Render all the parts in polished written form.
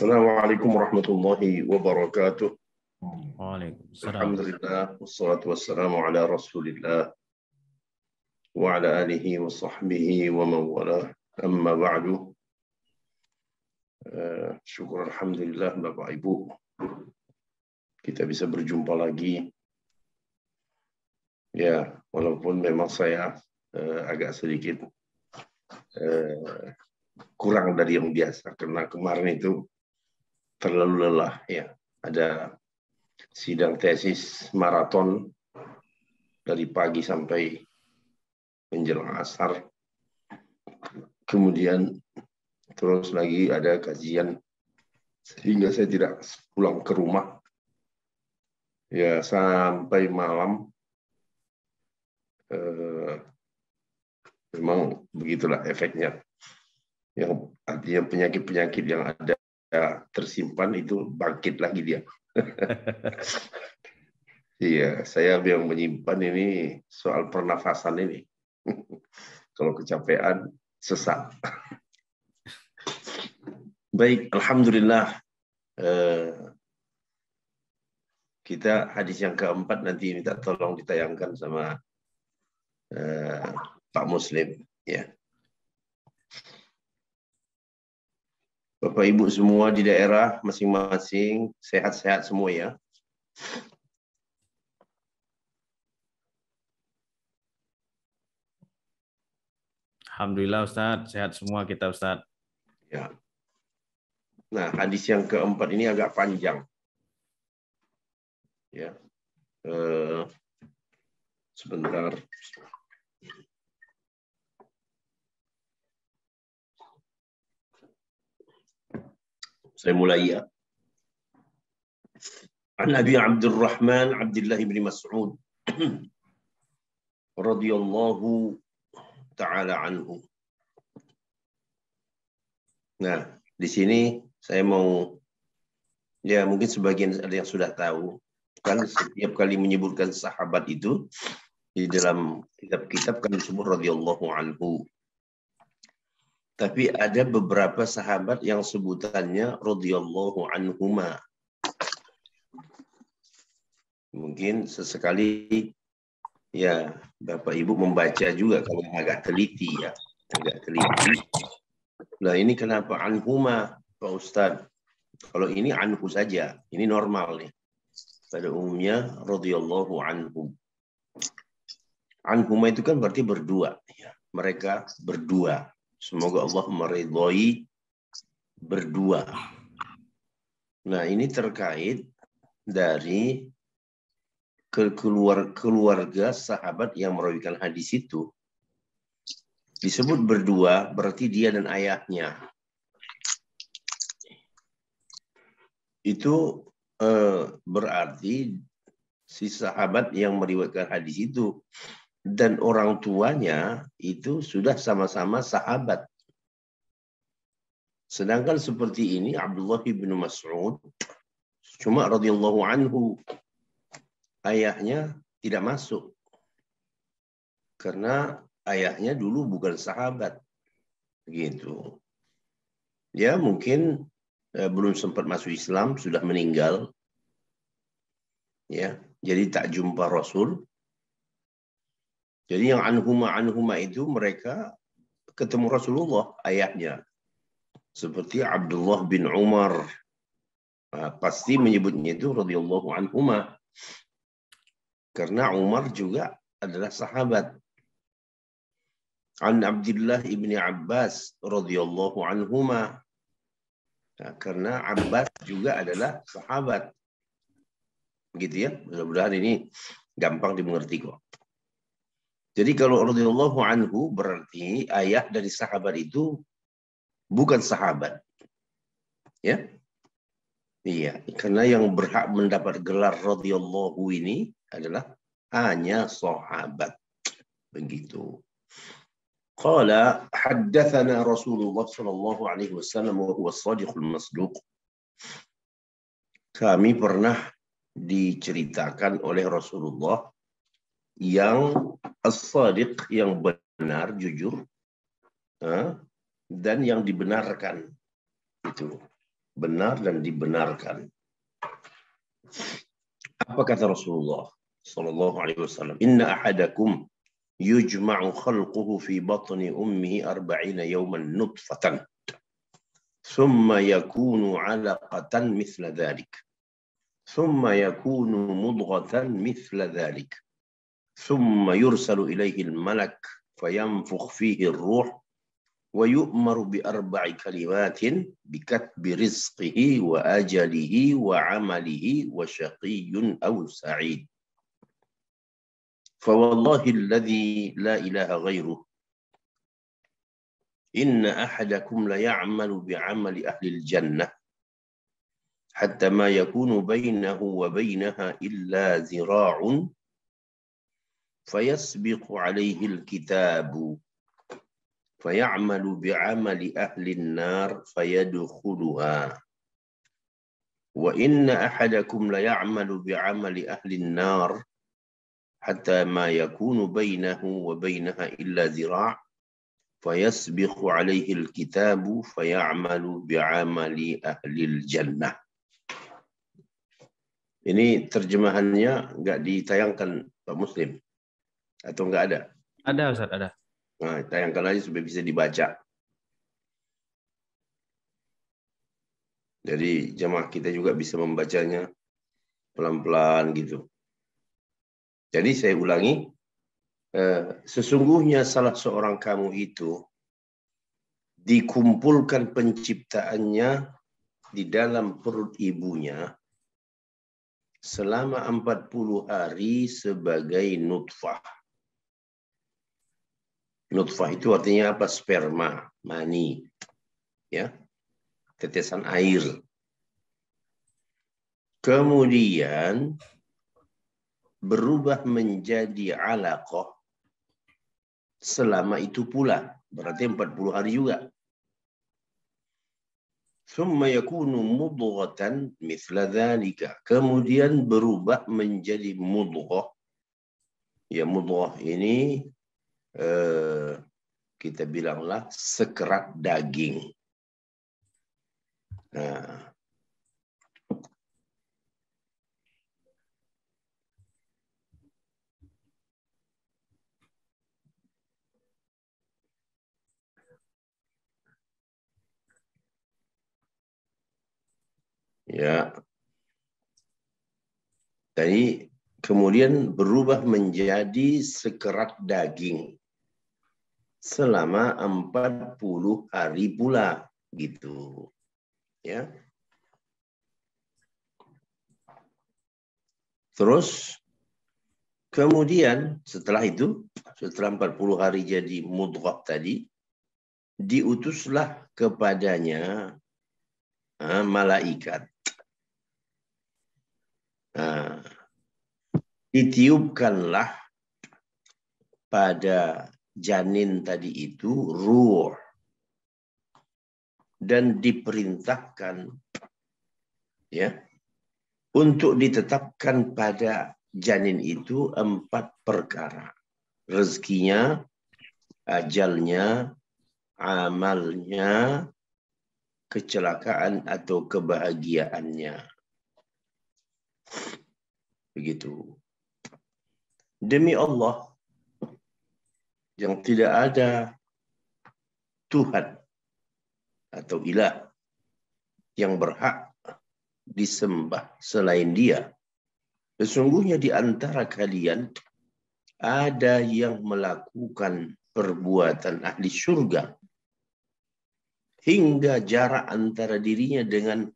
Assalamualaikum warahmatullahi wabarakatuh. Waalaikumsalam. Alhamdulillah, wassalatu wassalamu ala rasulillah wa ala alihi wa sahbihi wa mawala. Amma ba'du. Syukur alhamdulillah Bapak Ibu, kita bisa berjumpa lagi. Ya, walaupun memang saya agak sedikit kurang dari yang biasa, karena kemarin itu terlalu lelah ya. Ada sidang tesis maraton dari pagi sampai menjelang asar. Kemudian terus lagi ada kajian sehingga saya tidak pulang ke rumah. Ya, sampai malam. Memang begitulah efeknya. Yang artinya penyakit-penyakit yang ada tersimpan itu bangkit lagi dia. Iya, saya yang menyimpan ini soal pernafasan ini. Kalau kecapean, sesak. Baik, alhamdulillah. Kita hadis yang keempat nanti minta tolong ditayangkan sama Pak Muslim. Ya. Bapak Ibu semua di daerah masing-masing sehat-sehat semua ya. Alhamdulillah Ustadz, sehat semua kita Ustadz. Ya. Nah, hadis yang keempat ini agak panjang. Ya. Sebentar. Saya mulai ya. An Abi Abdurrahman Abdullah bin Mas'ud radhiyallahu ta'ala anhu. Nah, di sini saya mau, ya mungkin sebagian ada yang sudah tahu, kan setiap kali menyebutkan sahabat itu di dalam kitab-kitab kan disebut radhiyallahu anhu. Tapi ada beberapa sahabat yang sebutannya radhiyallahu anhuma. Mungkin sesekali ya Bapak Ibu membaca juga kalau agak teliti ya, agak teliti. Nah, ini kenapa anhuma, Pak Ustadz? Kalau ini anhu saja, ini normal nih. Pada umumnya radhiyallahu anhum. Anhuma itu kan berarti berdua ya. Mereka berdua. Semoga Allah meridhai berdua. Nah, ini terkait dari keluarga sahabat yang merawikan hadis itu. Disebut berdua berarti dia dan ayahnya. Itu berarti si sahabat yang meriwayatkan hadis itu dan orang tuanya itu sudah sama-sama sahabat. Sedangkan seperti ini Abdullah bin Mas'ud cuma radhiyallahu anhu, ayahnya tidak masuk karena ayahnya dulu bukan sahabat, gitu. Ya mungkin belum sempat masuk Islam, sudah meninggal, ya. Jadi tak jumpa Rasul. Jadi yang anhuma itu mereka ketemu Rasulullah, ayahnya. Seperti Abdullah bin Umar. Nah, pasti menyebutnya itu radhiyallahu anhuma. Karena Umar juga adalah sahabat. An Abdullah ibni Abbas radhiyallahu anhuma. Nah, karena Abbas juga adalah sahabat. Begitu ya. Mudah-mudahan ini gampang dimengerti kok. Jadi kalau radhiyallahu anhu berarti ayah dari sahabat itu bukan sahabat. Ya. Iya, karena yang berhak mendapat gelar radhiyallahu ini adalah hanya sahabat. Begitu. Qala haddatsana Rasulullah sallallahu alaihi wasallam wa huwa as-shadiqul masduq. Kami pernah diceritakan oleh Rasulullah yang as-sadiq, yang benar, jujur, dan yang dibenarkan. Itu. benar dan dibenarkan. Apa kata Rasulullah sallallahu alaihi wasallam? Inna ahadakum yujma'u khalquhu fi batni ummihi 40 yawman nutfatan. Thumma yakunu 'alaqatan mithla dhalik. Thumma yakunu mudghatan mithla dhalik. Thumma yursalu ilayhi al-malak fayanfukh fihi ar-ruh ويؤمر بأربع كلمات بكتب رزقه وأجله وعمله وشقي أو سعيد فوالله الذي لا إله غيره إن أحدكم ليعمل بعمل أهل الجنة حتى ما يكون بينه وبينها إلا ذراع فيسبق عليه الكتاب فيعمل بعمل أهل النار فيدخلها وإن أحدكم ليعمل بعمل أهل النار حتى ما يكون بينه وبينها إلا ذراع فيسبق عليه الكتاب فيعمل بعمل أهل الجنة. Ini terjemahannya nggak ditayangkan Pak Muslim atau nggak ada? Ada Ustaz, ada. Nah, tayangkan aja supaya bisa dibaca. Jadi jemaah kita juga bisa membacanya pelan-pelan gitu. Jadi saya ulangi, sesungguhnya salah seorang kamu itu dikumpulkan penciptaannya di dalam perut ibunya selama 40 hari sebagai nutfah. Nutfah itu artinya apa? Sperma, mani, ya, tetesan air. Kemudian berubah menjadi alaqah selama itu pula, berarti 40 hari juga. Thumma yakunu mudghatan mithla dzalika. Kemudian berubah menjadi mudghah. Ya, mudghah ini kita bilanglah sekerat daging. Nah, ya, tadi kemudian berubah menjadi sekerat daging selama 40 hari pula, gitu. Ya. Terus kemudian setelah itu, setelah 40 hari jadi mudghah tadi, diutuslah kepadanya malaikat. Nah, ditiupkanlah pada janin tadi itu ruh dan diperintahkan, ya, untuk ditetapkan pada janin itu 4 perkara. Rezekinya, ajalnya, amalnya, kecelakaan atau kebahagiaannya. Begitu. Demi Allah yang tidak ada Tuhan atau ilah yang berhak disembah selain Dia. Sesungguhnya di antara kalian ada yang melakukan perbuatan ahli surga hingga jarak antara dirinya dengan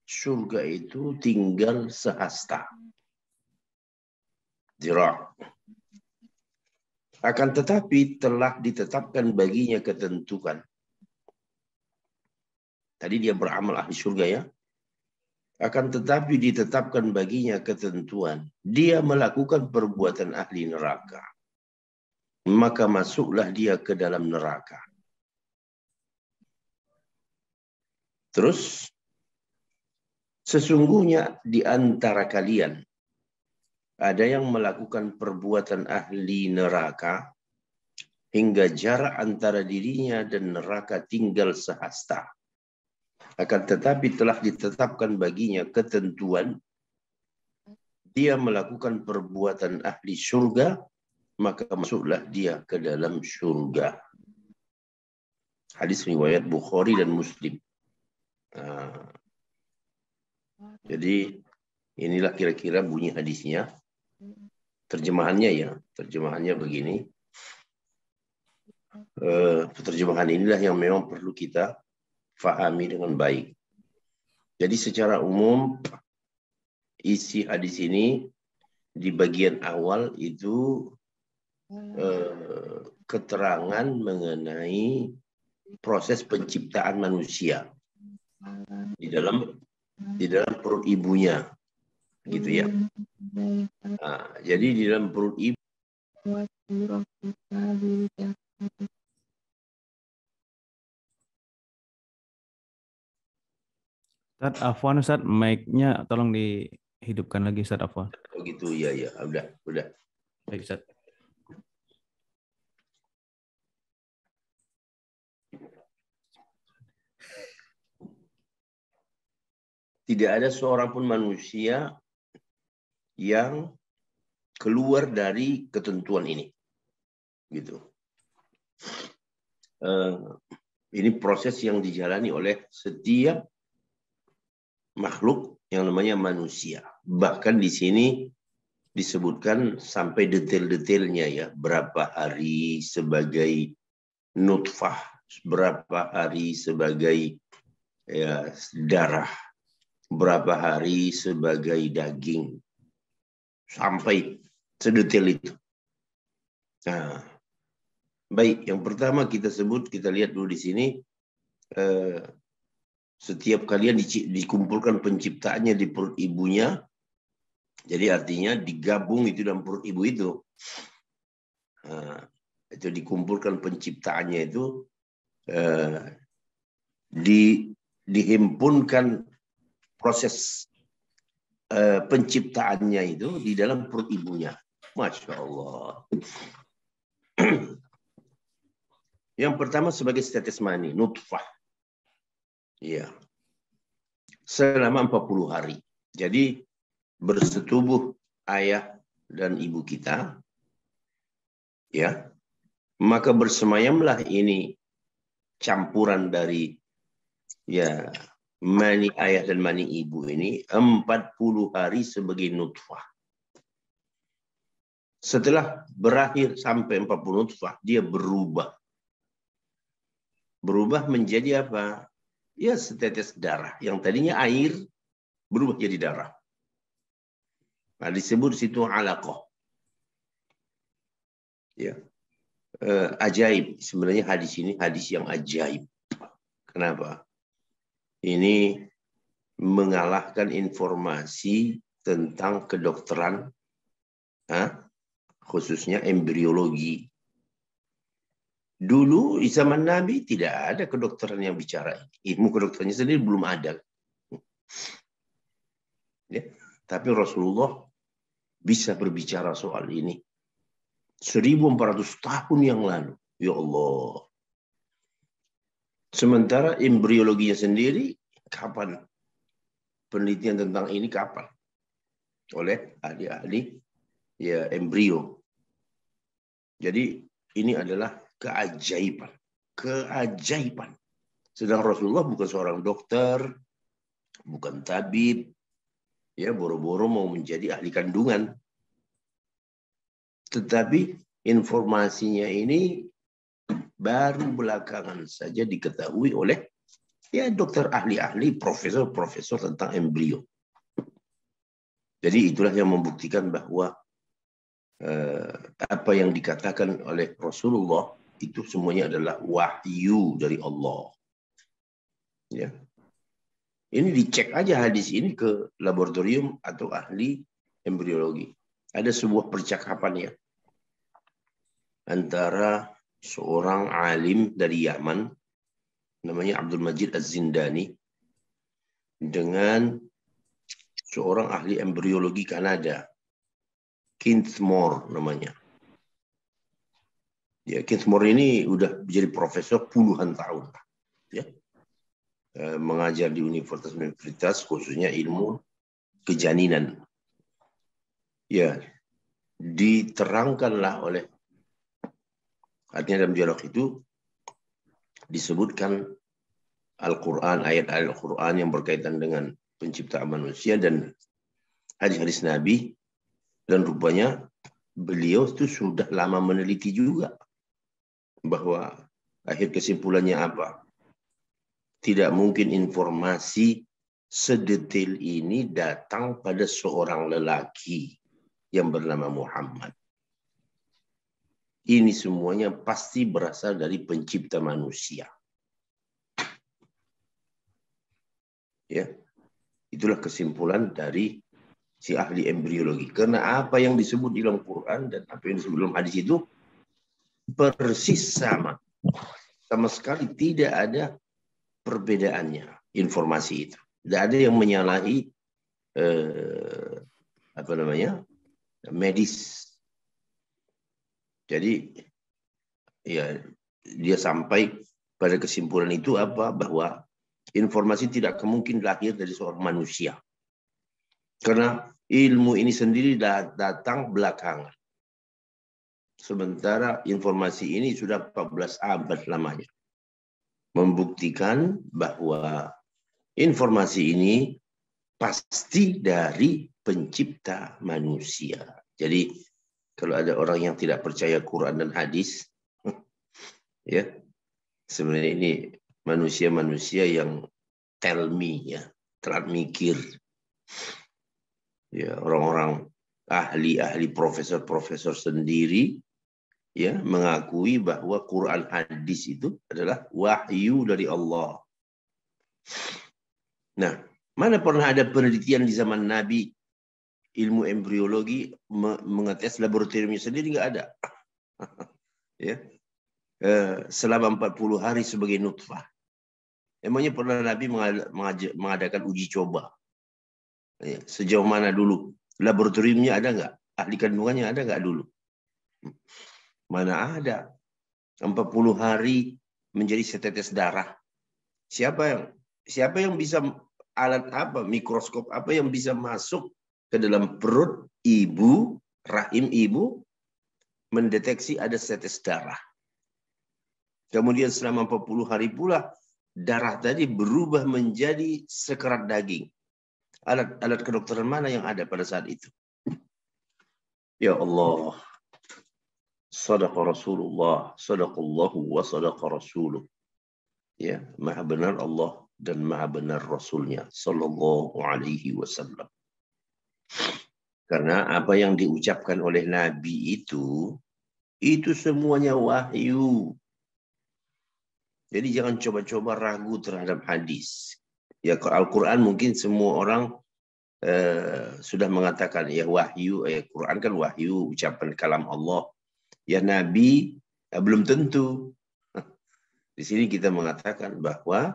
surga itu tinggal sehasta. Zira'. Akan tetapi telah ditetapkan baginya ketentuan. Tadi dia beramal ahli surga, ya. Akan tetapi ditetapkan baginya ketentuan. Dia melakukan perbuatan ahli neraka. Maka masuklah dia ke dalam neraka. Terus, sesungguhnya di antara kalian ada yang melakukan perbuatan ahli neraka hingga jarak antara dirinya dan neraka tinggal sehasta. Akan tetapi telah ditetapkan baginya ketentuan, dia melakukan perbuatan ahli surga, maka masuklah dia ke dalam surga. Hadis riwayat Bukhari dan Muslim. Jadi inilah kira-kira bunyi hadisnya. Terjemahannya ya, terjemahannya begini. Terjemahan inilah yang memang perlu kita fahami dengan baik. Jadi secara umum isi hadis ini di bagian awal itu keterangan mengenai proses penciptaan manusia di dalam perut ibunya, gitu ya. Nah, jadi di dalam perut ibu Ustaz Afwan, Ustaz, mic-nya tolong dihidupkan lagi, Ustaz Afwan. Oh gitu, ya, udah. Baik, Ustaz. Tidak ada seorang pun manusia yang keluar dari ketentuan ini, gitu. Ini proses yang dijalani oleh setiap makhluk yang namanya manusia. Bahkan di sini disebutkan sampai detail-detailnya ya, berapa hari sebagai nutfah, berapa hari sebagai ya, darah, berapa hari sebagai daging, sampai sedetail itu. Nah, baik, yang pertama kita lihat dulu di sini, setiap kalian dikumpulkan penciptaannya di perut ibunya, jadi artinya digabung itu dalam perut ibu itu. Nah, itu dikumpulkan penciptaannya itu, dihimpunkan proses penciptaannya itu di dalam perut ibunya. Masya Allah. Yang pertama sebagai tetes mani, nutfah. Ya. Selama 40 hari. Jadi bersetubuh ayah dan ibu kita, ya, maka bersemayamlah ini campuran dari ya mani ayah dan mani ibu ini 40 hari sebagai nutfah. Setelah berakhir sampai 40 nutfah, dia berubah. Berubah menjadi apa? Ya setetes darah. Yang tadinya air berubah jadi darah. Nah, disebut situ alaqah. Ya. Ajaib. Sebenarnya hadis ini hadis yang ajaib. Kenapa? Ini mengalahkan informasi tentang kedokteran, khususnya embriologi. Dulu di zaman Nabi tidak ada kedokteran yang bicara. Ilmu kedokterannya sendiri belum ada. Ya. Tapi Rasulullah bisa berbicara soal ini 1400 tahun yang lalu. Ya Allah. Sementara embriologinya sendiri, kapan? Penelitian tentang ini kapan? Oleh ahli-ahli ya embrio. Jadi ini adalah keajaiban. Keajaiban. Sedang Rasulullah bukan seorang dokter, bukan tabib, ya boro-boro mau menjadi ahli kandungan. Tetapi informasinya ini baru belakangan saja diketahui oleh ya dokter ahli-ahli, profesor-profesor tentang embrio. Jadi itulah yang membuktikan bahwa apa yang dikatakan oleh Rasulullah itu semuanya adalah wahyu dari Allah. Ya. Ini dicek aja hadis ini ke laboratorium atau ahli embriologi. Ada sebuah percakapan ya antara seorang alim dari Yaman namanya Abdul Majid Az-Zindani dengan seorang ahli embriologi Kanada, Kenneth More namanya. Ya, Kenneth More ini udah jadi profesor puluhan tahun. Ya. mengajar di universitas-universitas, khususnya ilmu kejaninan. Ya, diterangkanlah oleh, artinya dalam dialog itu disebutkan Al-Quran, ayat-ayat Al-Quran yang berkaitan dengan penciptaan manusia dan hadis-hadis Nabi, dan rupanya beliau itu sudah lama meneliti juga bahwa akhir kesimpulannya apa? Tidak mungkin informasi sedetail ini datang pada seorang lelaki yang bernama Muhammad. Ini semuanya pasti berasal dari pencipta manusia. Ya, itulah kesimpulan dari si ahli embriologi. Karena apa yang disebut di dalam Quran dan apa yang disebut dalam hadis itu persis sama. Sama sekali tidak ada perbedaannya informasi itu. Tidak ada yang menyalahi medis. Jadi ya dia sampai pada kesimpulan itu apa? Bahwa informasi tidak mungkin lahir dari seorang manusia. Karena ilmu ini sendiri datang belakangan. Sementara informasi ini sudah 14 abad lamanya. Membuktikan bahwa informasi ini pasti dari pencipta manusia. Jadi kalau ada orang yang tidak percaya Quran dan hadis, ya sebenarnya ini manusia-manusia yang tell me, ya, telat mikir. Ya, orang-orang ahli-ahli profesor-profesor sendiri ya mengakui bahwa Quran hadis itu adalah wahyu dari Allah. Nah, mana pernah ada penelitian di zaman Nabi ilmu embriologi mengetes laboratoriumnya sendiri? Nggak ada. Ya. Selama 40 hari sebagai nutfah. Emangnya pernah Nabi mengadakan uji coba? Ya, sejauh mana dulu? Laboratoriumnya ada nggak? Ahli kandungannya ada nggak dulu? Mana ada. 40 hari menjadi setetes darah. Siapa yang bisa, alat apa, mikroskop apa yang bisa masuk ke dalam perut ibu, rahim ibu, mendeteksi ada setetes darah. Kemudian selama 40 hari pula darah tadi berubah menjadi sekerat daging. Alat kedokteran mana yang ada pada saat itu? Ya Allah. Sadaqa Rasulullah, sadaqallahu wa sadaqa rasuluh. Ya, maha benar Allah dan maha benar Rasulnya sallallahu alaihi wasallam. Karena apa yang diucapkan oleh Nabi itu semuanya wahyu. Jadi jangan coba-coba ragu terhadap hadis. Ya, Al-Quran mungkin semua orang sudah mengatakan ya wahyu, Quran kan wahyu, ucapan kalam Allah. Ya Nabi belum tentu. Di sini kita mengatakan bahwa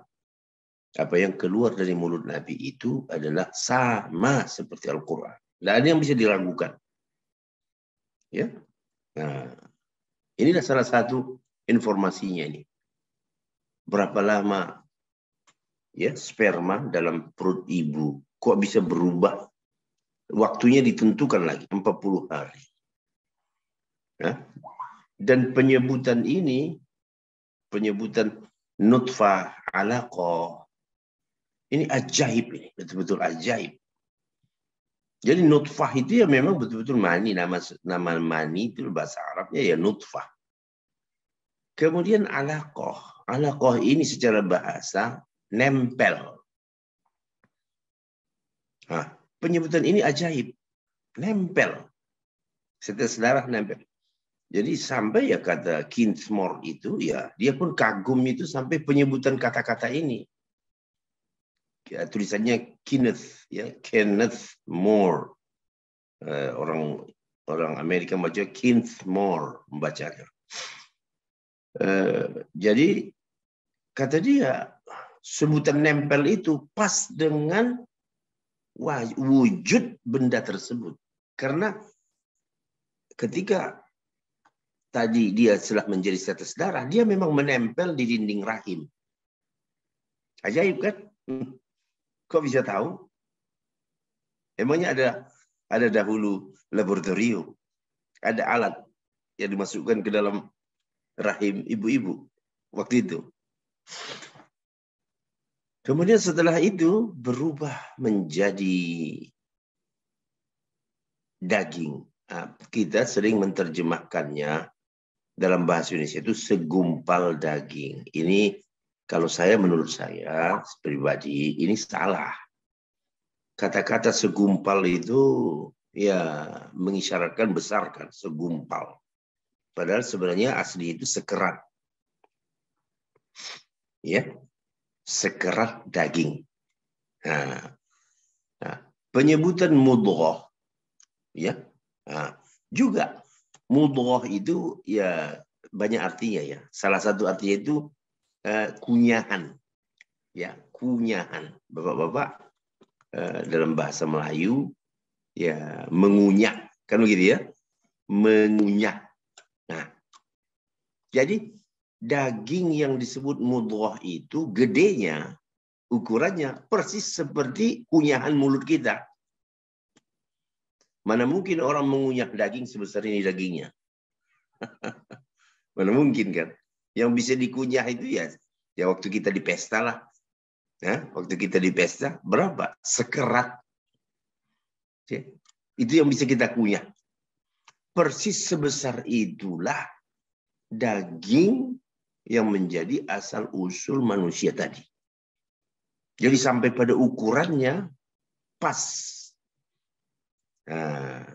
apa yang keluar dari mulut Nabi itu adalah sama seperti Al-Quran. Tidak ada yang bisa diragukan. Ya. Nah, inilah salah satu informasinya ini. Berapa lama ya sperma dalam perut ibu kok bisa berubah? Waktunya ditentukan lagi 40 hari. Ya. Dan penyebutan ini, penyebutan nutfah, alaqah, ini ajaib, ini betul-betul ajaib. Jadi nutfah itu ya memang betul-betul mani, nama mani itu bahasa Arabnya ya nutfah. Kemudian alaqah, alaqah ini secara bahasa nempel. Nah, penyebutan ini ajaib, nempel. Setetes darah nempel. Jadi sampai ya kata Kinsmore itu ya dia pun kagum itu sampai penyebutan kata-kata ini. Ya, tulisannya Kenneth ya, Kenneth More. Orang Amerika baca Kinsmore membacanya. Jadi kata dia sebutan nempel itu pas dengan wujud benda tersebut. Karena ketika tadi dia setelah menjadi setetes darah, dia memang menempel di dinding rahim. Ajaib kan? Kok bisa tahu? Emangnya ada dahulu laboratorium, ada alat yang dimasukkan ke dalam rahim ibu-ibu waktu itu. Kemudian setelah itu berubah menjadi daging. Kita sering menerjemahkannya dalam bahasa Indonesia itu segumpal daging. Ini kalau menurut saya pribadi ini salah. Kata-kata segumpal itu ya mengisyaratkan besar kan, segumpal. Padahal sebenarnya asli itu sekerat. Ya, sekerat daging. Nah, penyebutan mudghah ya. Juga mudghah itu ya banyak artinya ya. Salah satu artinya itu kunyahan. Ya, kunyahan. Bapak-bapak dalam bahasa Melayu ya mengunyah, kan begitu ya? Mengunyah. Nah, jadi daging yang disebut mudghah itu gedenya, ukurannya persis seperti kunyahan mulut kita. Mana mungkin orang mengunyah daging sebesar ini dagingnya? Mana mungkin kan? Yang bisa dikunyah itu ya waktu kita di pesta lah. Ya, waktu kita di pesta berapa? Sekerat. Ya, itu yang bisa kita kunyah. Persis sebesar itulah daging yang menjadi asal usul manusia tadi. Jadi sampai pada ukurannya pas. Nah,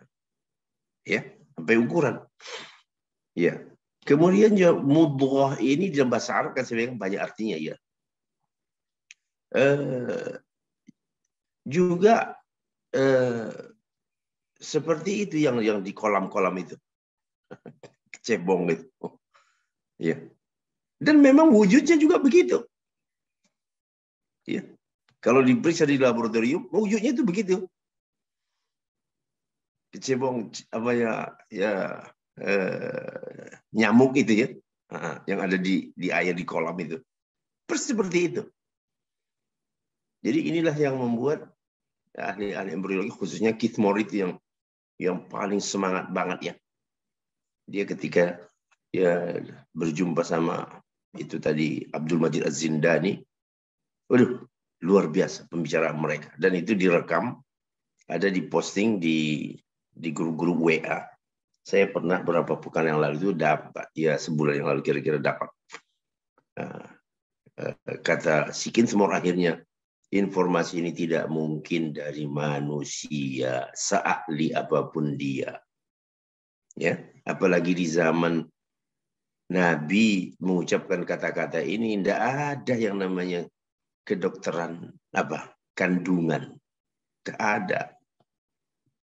ya, sampai ukuran. Ya. Kemudian mudghah ini dalam bahasa Arab kan sebenarnya banyak artinya ya. Juga seperti itu yang di kolam-kolam itu. Cebong itu. Ya. Dan memang wujudnya juga begitu. Ya. Kalau diperiksa di laboratorium, wujudnya itu begitu. Cebong apa ya nyamuk itu ya, yang ada di air di kolam itu. Persis seperti itu. Jadi inilah yang membuat ahli-ahli embriologi khususnya Keith Moore itu yang paling semangat banget ya. Dia ketika ya berjumpa sama itu tadi Abdul Majid Az-Zindani, waduh luar biasa pembicaraan mereka, dan itu direkam, ada diposting di grup-grup WA. Saya pernah beberapa pekan yang lalu itu dapat, ya sebulan yang lalu kira-kira dapat. Kata si Keith Moore akhirnya, informasi ini tidak mungkin dari manusia, seahli apapun dia. Ya, apalagi di zaman Nabi mengucapkan kata-kata ini, tidak ada yang namanya kedokteran kandungan. Tidak ada.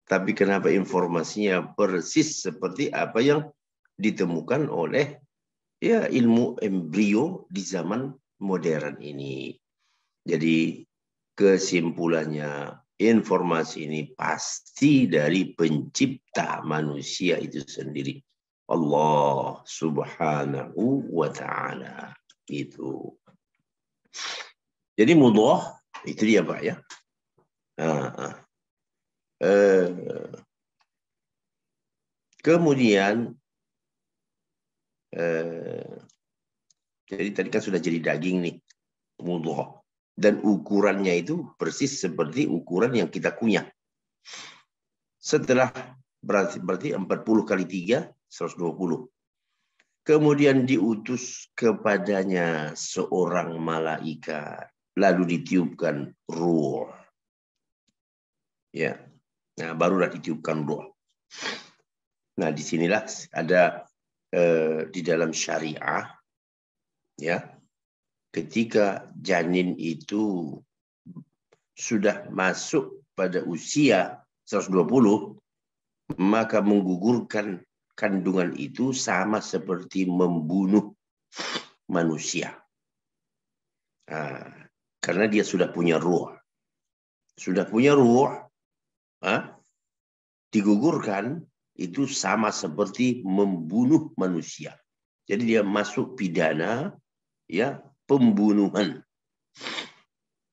Tapi kenapa informasinya persis seperti apa yang ditemukan oleh ya ilmu embrio di zaman modern ini. Jadi kesimpulannya, informasi ini pasti dari pencipta manusia itu sendiri, Allah Subhanahu wa Ta'ala. Itu. Jadi mudghah itu dia Pak ya. Kemudian jadi tadi kan sudah jadi daging nih mudghah, dan ukurannya itu persis seperti ukuran yang kita kunyah. Setelah berarti 40 kali 3 120. Kemudian diutus kepadanya seorang malaikat, lalu ditiupkan ruh. Ya. Nah, barulah ditiupkan ruh. Nah, disinilah ada di dalam syariah ya, ketika janin itu sudah masuk pada usia 120, maka menggugurkan kandungan itu sama seperti membunuh manusia. Karena dia sudah punya ruh. Sudah punya ruh, digugurkan itu sama seperti membunuh manusia. Jadi dia masuk pidana ya pembunuhan.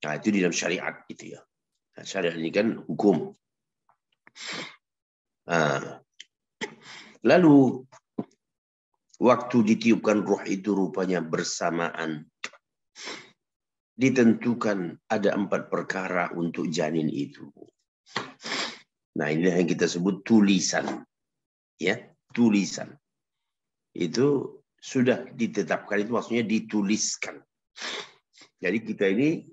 Nah, itu di dalam syariat gitu ya. Nah, syariat ini kan hukum. Nah, lalu waktu ditiupkan ruh itu rupanya bersamaan. Ditentukan ada 4 perkara untuk janin itu. Nah, inilah yang kita sebut tulisan. Ya, tulisan. Itu sudah ditetapkan, itu maksudnya dituliskan. Jadi kita ini,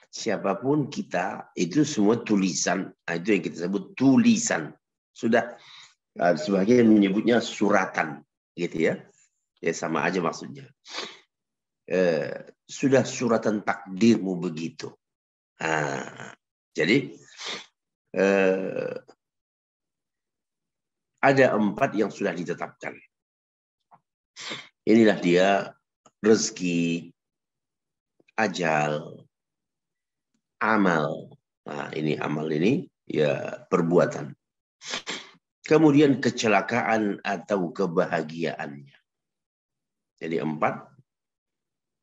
siapapun kita, itu semua tulisan. Nah, itu yang kita sebut tulisan. Sudah, sebagian menyebutnya suratan. Gitu ya. Ya sama aja maksudnya. Sudah suratan takdirmu begitu. Nah, jadi ada 4 yang sudah ditetapkan. Inilah dia rezeki, ajal, amal. Nah, ini amal ini ya perbuatan. Kemudian kecelakaan atau kebahagiaannya. Jadi 4.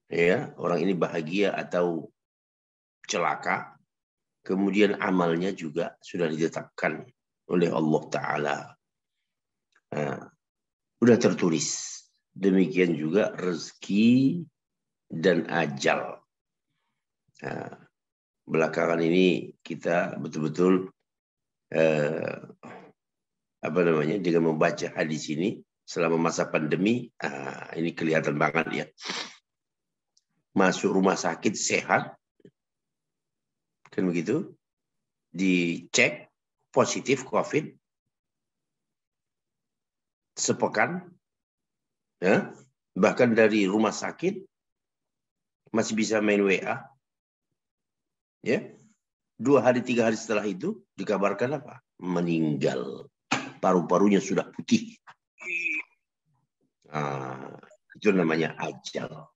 Ya, orang ini bahagia atau celaka. Kemudian amalnya juga sudah ditetapkan oleh Allah Ta'ala. Nah, sudah tertulis. Demikian juga rezeki dan ajal. Nah, belakangan ini kita betul-betul dengan membaca hadis ini selama masa pandemi, ini kelihatan banget ya. Masuk rumah sakit sehat, kan begitu, dicek positif COVID, sepekan, ya, bahkan dari rumah sakit masih bisa main WA, ya. 2 hari 3 hari setelah itu dikabarkan apa? Meninggal, paru-parunya sudah putih. Itu namanya ajal.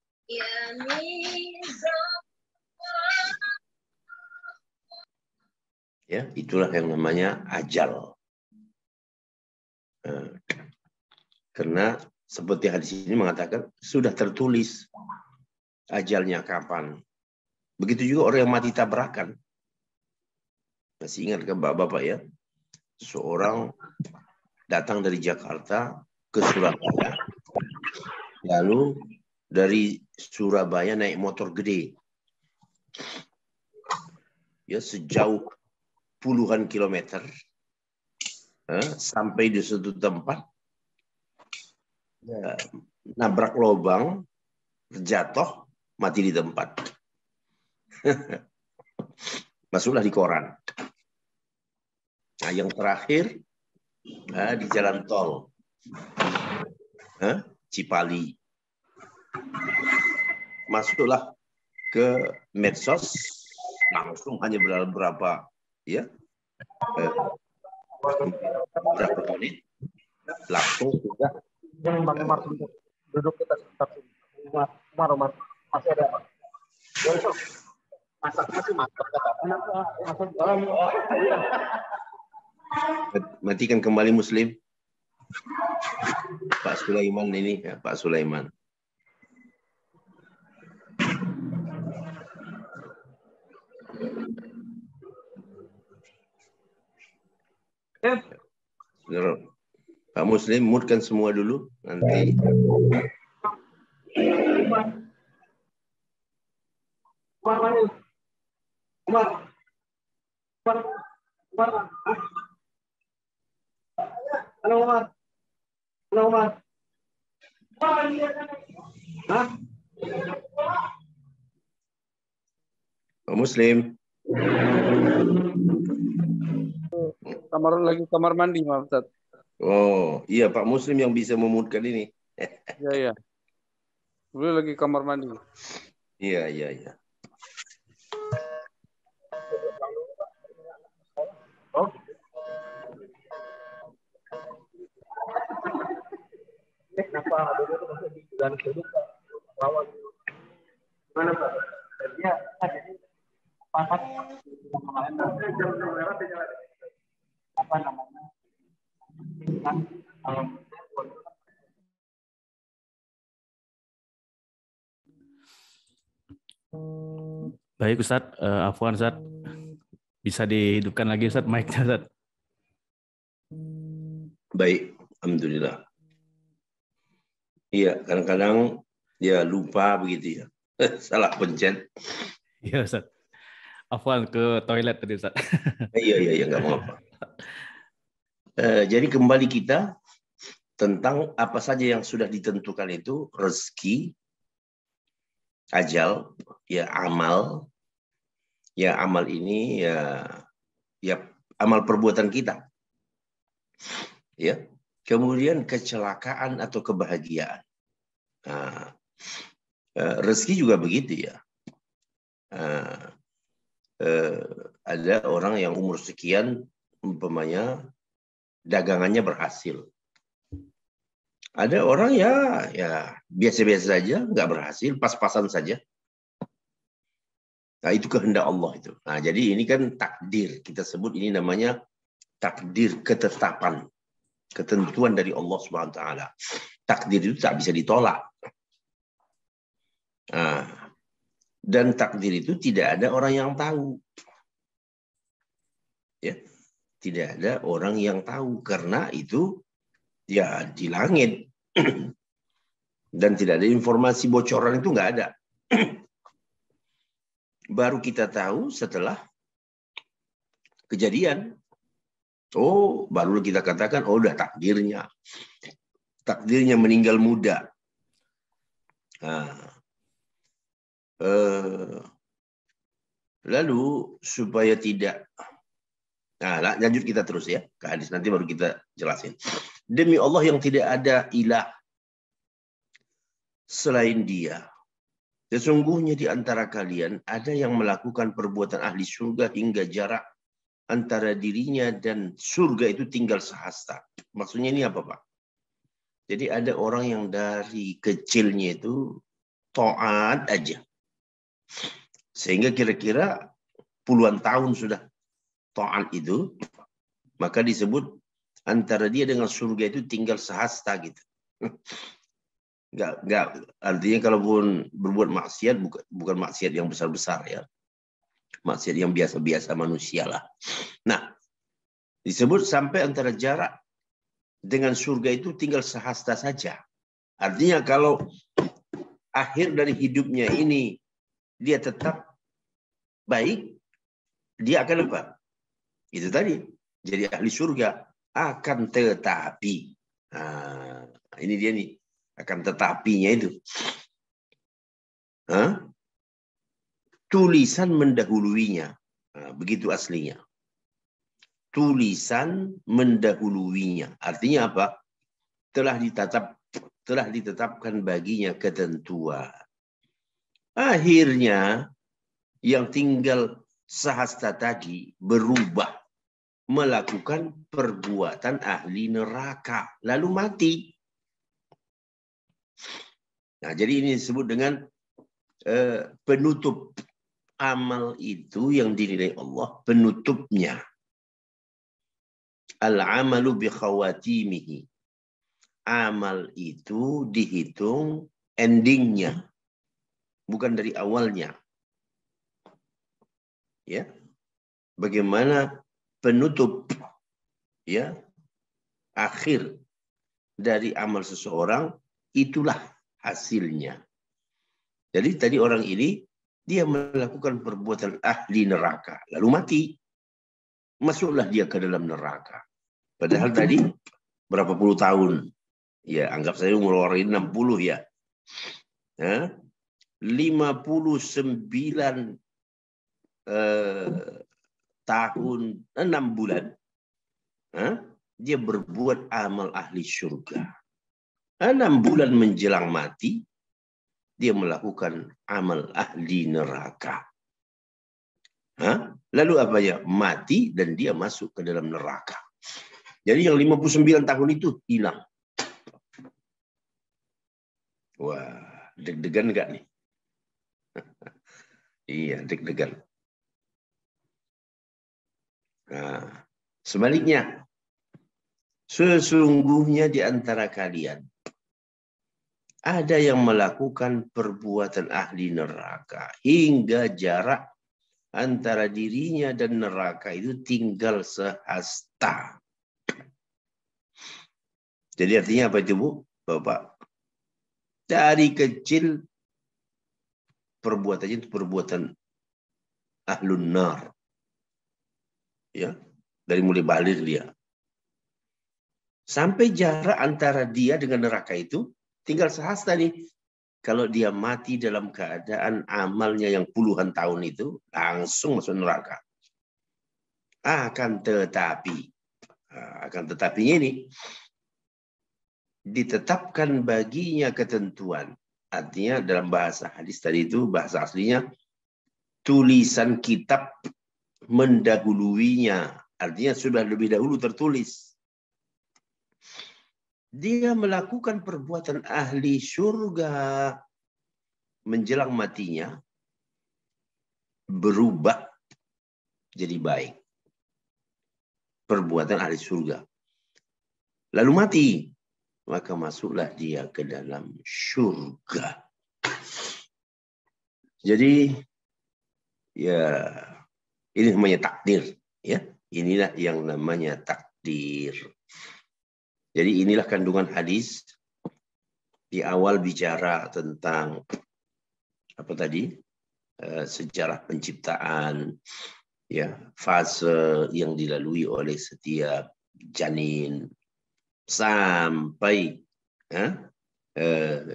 Ya, itulah yang namanya ajal. Karena seperti hadis ini mengatakan sudah tertulis ajalnya kapan. Begitu juga orang yang mati tabrakan. Masih ingat kan Bapak-bapak ya? Seorang datang dari Jakarta ke Surabaya. Lalu dari Surabaya naik motor gede. Ya, sejauh puluhan kilometer. Sampai di suatu tempat. Nabrak lubang, terjatuh, mati di tempat. Masuklah di koran. Nah, yang terakhir di jalan tol Cipali. Masuklah ke medsos, langsung hanya berapa ya, berapa menit, langsung sudah. Duduk kita sebentar. Umar, masih ada. Masaknya sih mantap kata. Matikan kembali Muslim. Pak Sulaiman ini, ya, Pak Sulaiman. Pak Muslim, mutkan semua dulu nanti. Umar. Pak Muslim. Kamar mandi, Pak Ustaz. Oh, iya Pak Muslim yang bisa memutkan ini. Iya. Beliau lagi kamar mandi. Iya. Oh. Kenapa ada itu masih di bulan kedua lawan gimana Pak? Dia jadi pakat kemarin apa namanya? Baik Ustadz, Afwan Ustadz, bisa dihidupkan lagi Ustadz mic-nya Ustadz. Baik, alhamdulillah. Iya, kadang-kadang ya lupa begitu ya. Salah pencet. Iya Ustadz. Afwan ke toilet tadi Ustadz. Iya, nggak apa-apa. Jadi kembali kita tentang apa saja yang sudah ditentukan itu, rezeki, ajal, ya amal. Ya amal ini ya amal perbuatan kita. Ya. Kemudian kecelakaan atau kebahagiaan. Nah, rezeki juga begitu ya. Ada orang yang umur sekian umpamanya dagangannya berhasil. Ada orang ya biasa-biasa saja, nggak berhasil, pas-pasan saja. Nah, itu kehendak Allah itu. Nah, jadi ini kan takdir. Kita sebut ini namanya takdir, ketetapan, ketentuan dari Allah Subhanahu wa taala. Takdir itu tak bisa ditolak. Nah, dan takdir itu tidak ada orang yang tahu. Ya, tidak ada orang yang tahu karena itu ya di langit. Dan tidak ada informasi bocoran itu nggak ada. Baru kita tahu setelah kejadian. Oh, baru kita katakan, oh udah takdirnya. Takdirnya meninggal muda. Nah, lalu supaya tidak. Nah, lanjut kita terus ya ke hadis. Nanti baru kita jelasin. Demi Allah yang tidak ada ilah selain Dia. Sesungguhnya di antara kalian ada yang melakukan perbuatan ahli surga hingga jarak antara dirinya dan surga itu tinggal sehasta. Maksudnya ini apa Pak? Jadi ada orang yang dari kecilnya itu taat aja. Sehingga kira-kira puluhan tahun sudah taat itu. Maka disebut antara dia dengan surga itu tinggal sehasta gitu. Enggak, artinya kalaupun berbuat maksiat bukan maksiat yang besar-besar ya. Maksiat yang biasa-biasa manusia lah. Nah, disebut sampai antara jarak dengan surga itu tinggal sehasta saja. Artinya kalau akhir dari hidupnya ini dia tetap baik, dia akan apa? Itu tadi, jadi ahli surga. Akan tetapi. Nah, ini dia nih. Akan tetapinya itu. Tulisan mendahuluinya. Nah, begitu aslinya. Tulisan mendahuluinya. Artinya apa? Telah ditetapkan baginya ketentuan. Akhirnya yang tinggal sehasta tadi berubah melakukan perbuatan ahli neraka lalu mati. Nah, jadi ini disebut dengan penutup amal itu yang dinilai Allah penutupnya. Al-amalu bi khawatimihi. Amal itu dihitung endingnya, bukan dari awalnya. Ya, bagaimana penutup ya akhir dari amal seseorang itulah hasilnya. Jadi tadi orang ini dia melakukan perbuatan ahli neraka lalu mati, masuklah dia ke dalam neraka. Padahal tadi berapa puluh tahun, ya anggap saya umur orang ini 60 ya. 59 tahun 6 bulan dia berbuat amal ahli surga. 6 bulan menjelang mati dia melakukan amal ahli neraka. Lalu apa ya? Mati dan dia masuk ke dalam neraka. Jadi yang 59 tahun itu hilang. Wah, deg-degan enggak nih? Iya, deg-degan. Nah, sebaliknya, sesungguhnya di antara kalian Ada yang melakukan perbuatan ahli neraka hingga jarak antara dirinya dan neraka itu tinggal sehasta. Jadi artinya apa itu, Bu? Bapak? Dari kecil perbuatannya itu perbuatan ahlun nar. Ya, dari mulai balir dia. Sampai jarak antara dia dengan neraka itu tinggal sehasta nih. Kalau dia mati dalam keadaan amalnya yang puluhan tahun itu, langsung masuk neraka. Akan tetapinya ini, ditetapkan baginya ketentuan. Artinya dalam bahasa hadis tadi itu, bahasa aslinya, tulisan kitab mendahuluinya. Artinya sudah lebih dahulu tertulis. Dia melakukan perbuatan ahli surga menjelang matinya, berubah jadi baik. Perbuatan ahli surga. Lalu mati, maka masuklah dia ke dalam surga. Jadi, ya, ini namanya takdir. Ya, inilah yang namanya takdir. Jadi inilah kandungan hadis. Di awal bicara tentang apa tadi? Sejarah penciptaan, ya, fase yang dilalui oleh setiap janin sampai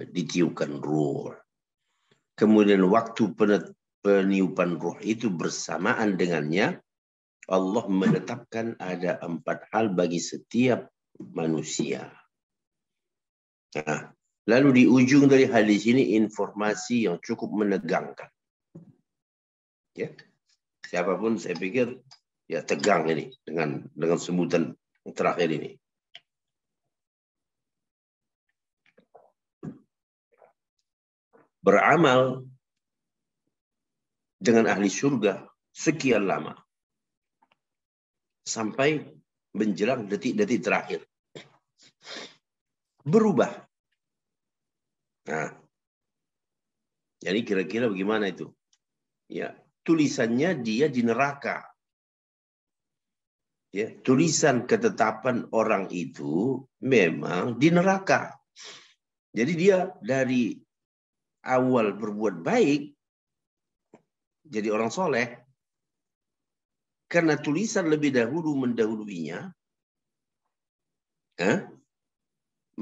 ditiupkan ruh. Kemudian waktu peniupan ruh itu bersamaan dengannya Allah menetapkan ada 4 hal bagi setiap manusia. Nah, lalu di ujung dari hadis ini informasi yang cukup menegangkan. Ya, siapapun saya pikir ya tegang ini dengan sebutan yang terakhir ini. Beramal dengan ahli surga sekian lama sampai menjelang detik-detik terakhir. Berubah. Nah, jadi kira-kira bagaimana itu? Ya, tulisannya dia di neraka. Ya, tulisan ketetapan orang itu memang di neraka. Jadi dia dari awal berbuat baik jadi orang soleh karena tulisan lebih dahulu mendahuluinya,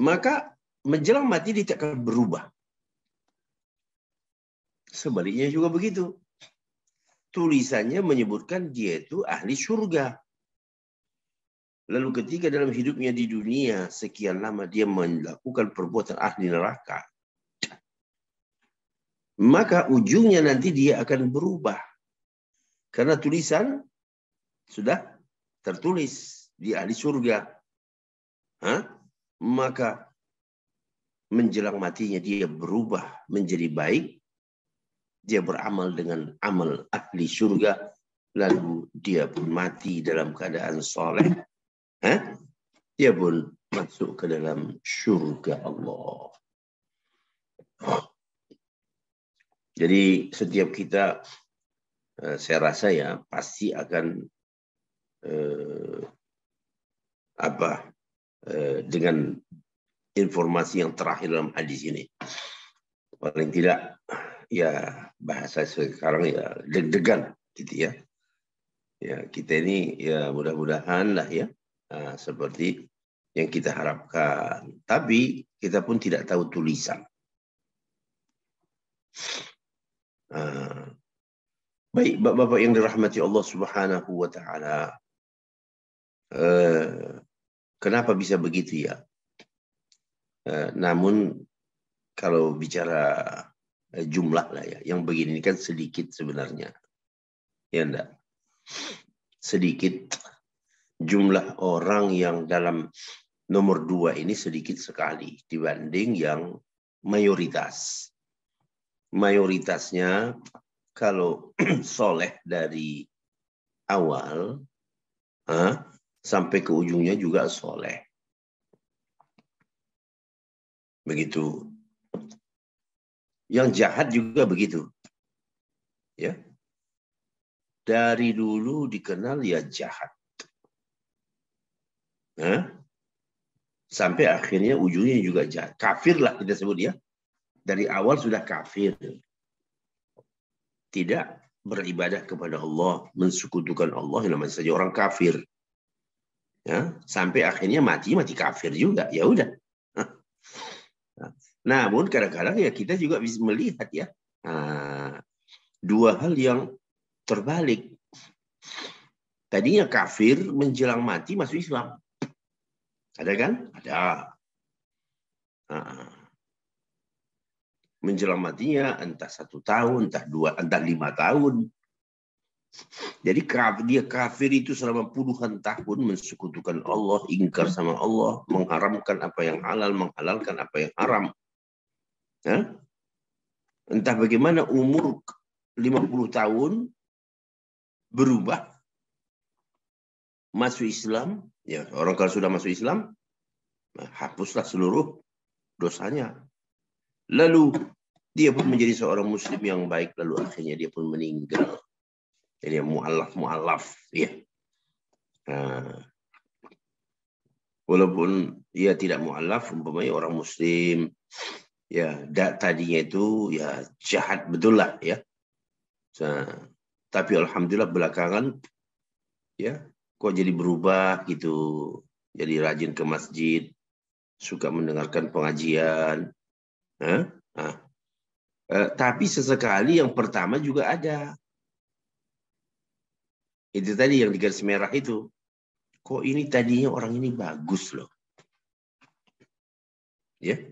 maka menjelang mati dia tidak akan berubah. Sebaliknya juga begitu. Tulisannya menyebutkan dia itu ahli surga. Lalu ketika dalam hidupnya di dunia sekian lama dia melakukan perbuatan ahli neraka, maka ujungnya nanti dia akan berubah. Karena tulisan sudah tertulis di ahli surga. Maka menjelang matinya dia berubah menjadi baik. Dia beramal dengan amal ahli surga. Lalu dia pun mati dalam keadaan soleh. Dia pun masuk ke dalam surga Allah. Jadi setiap kita, saya rasa ya, pasti akan dengan informasi yang terakhir dalam hadis ini. Paling tidak, ya bahasa sekarang ya deg-degan, gitu ya. Ya kita ini ya mudah-mudahan lah ya seperti yang kita harapkan. Tapi kita pun tidak tahu tulisan. Baik, Bapak yang dirahmati Allah Subhanahu wa Ta'ala. Kenapa bisa begitu ya? Namun kalau bicara jumlah lah ya, yang begini kan sedikit sebenarnya. Ya enggak? Sedikit jumlah orang yang dalam nomor 2 ini sedikit sekali dibanding yang mayoritas. Mayoritasnya kalau soleh dari awal sampai ke ujungnya juga soleh. Begitu. Yang jahat juga begitu. Ya. Dari dulu dikenal ya jahat. Sampai akhirnya ujungnya juga jahat. Kafir lah kita sebut ya. Dari awal sudah kafir. Tidak beribadah kepada Allah, mensekutukan Allah, yang namanya saja orang kafir. Ya, sampai akhirnya mati kafir juga. Ya udah. Namun kadang-kadang ya kita juga bisa melihat ya. Dua hal yang terbalik. Tadinya kafir, menjelang mati masuk Islam. Ada kan? Ada. Menjelang matinya entah 1 tahun, entah 2, entah 5 tahun. Jadi dia kafir itu selama puluhan tahun, mensekutukan Allah, ingkar sama Allah, mengharamkan apa yang halal, menghalalkan apa yang haram. Entah bagaimana umur 50 tahun berubah, masuk Islam. Ya, orang kalau sudah masuk Islam, hapuslah seluruh dosanya. Lalu dia pun menjadi seorang muslim yang baik, lalu akhirnya dia pun meninggal. Jadi mu'allaf ya. Walaupun ia tidak mu'allaf, umpamanya orang muslim ya, tadinya itu ya jahat betul lah ya. Tapi alhamdulillah belakangan ya kok jadi berubah gitu. Jadi rajin ke masjid, suka mendengarkan pengajian. Tapi sesekali yang pertama juga ada. Itu tadi yang di garis merah itu. Kok ini tadinya orang ini bagus loh. Ya.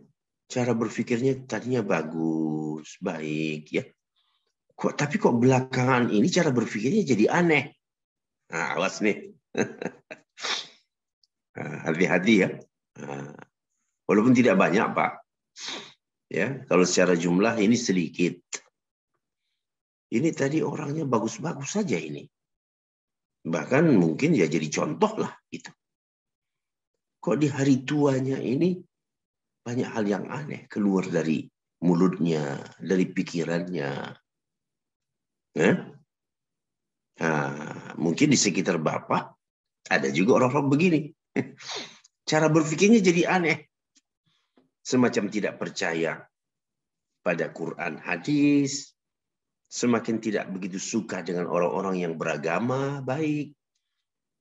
Cara berpikirnya tadinya bagus, baik ya. Tapi kok belakangan ini cara berpikirnya jadi aneh. Nah, awas nih. Hati-hati ya. Walaupun tidak banyak, Pak. Ya, kalau secara jumlah ini sedikit. Ini tadi orangnya bagus-bagus saja ini. Bahkan mungkin ya jadi contoh lah itu. Kok di hari tuanya ini banyak hal yang aneh keluar dari mulutnya, dari pikirannya. Mungkin di sekitar Bapak ada juga orang-orang begini. Cara berpikirnya jadi aneh. Semacam tidak percaya pada Quran, hadis. Semakin tidak begitu suka dengan orang-orang yang beragama baik.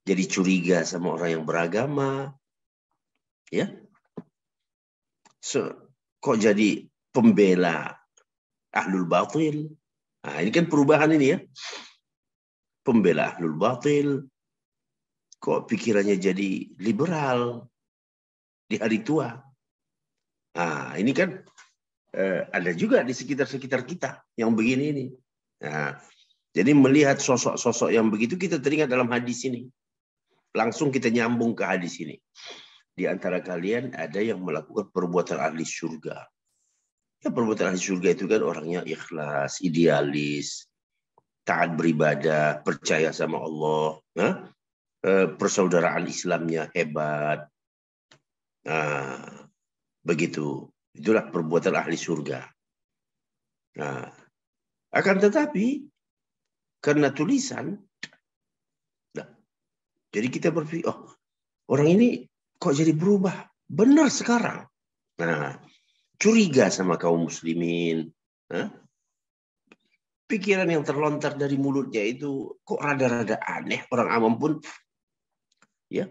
Jadi curiga sama orang yang beragama. Ya. Kok jadi pembela ahlul batil? Nah, ini kan perubahan ini ya. Pembela ahlul batil. Kok pikirannya jadi liberal di hari tua? Nah, ini kan ada juga di sekitar-sekitar kita yang begini ini. Nah, jadi melihat sosok-sosok yang begitu kita teringat dalam hadis ini. Langsung kita nyambung ke hadis ini. Di antara kalian ada yang melakukan perbuatan ahli surga. Ya, perbuatan ahli surga itu kan orangnya ikhlas, idealis, taat beribadah, percaya sama Allah, persaudaraan Islamnya hebat. Nah, begitu. Itulah perbuatan ahli surga. Nah, akan tetapi karena tulisan, jadi kita berpikir, oh, orang ini kok jadi berubah? Benar sekarang. Nah, curiga sama kaum muslimin. Pikiran yang terlontar dari mulutnya itu kok rada-rada aneh. Orang awam pun ya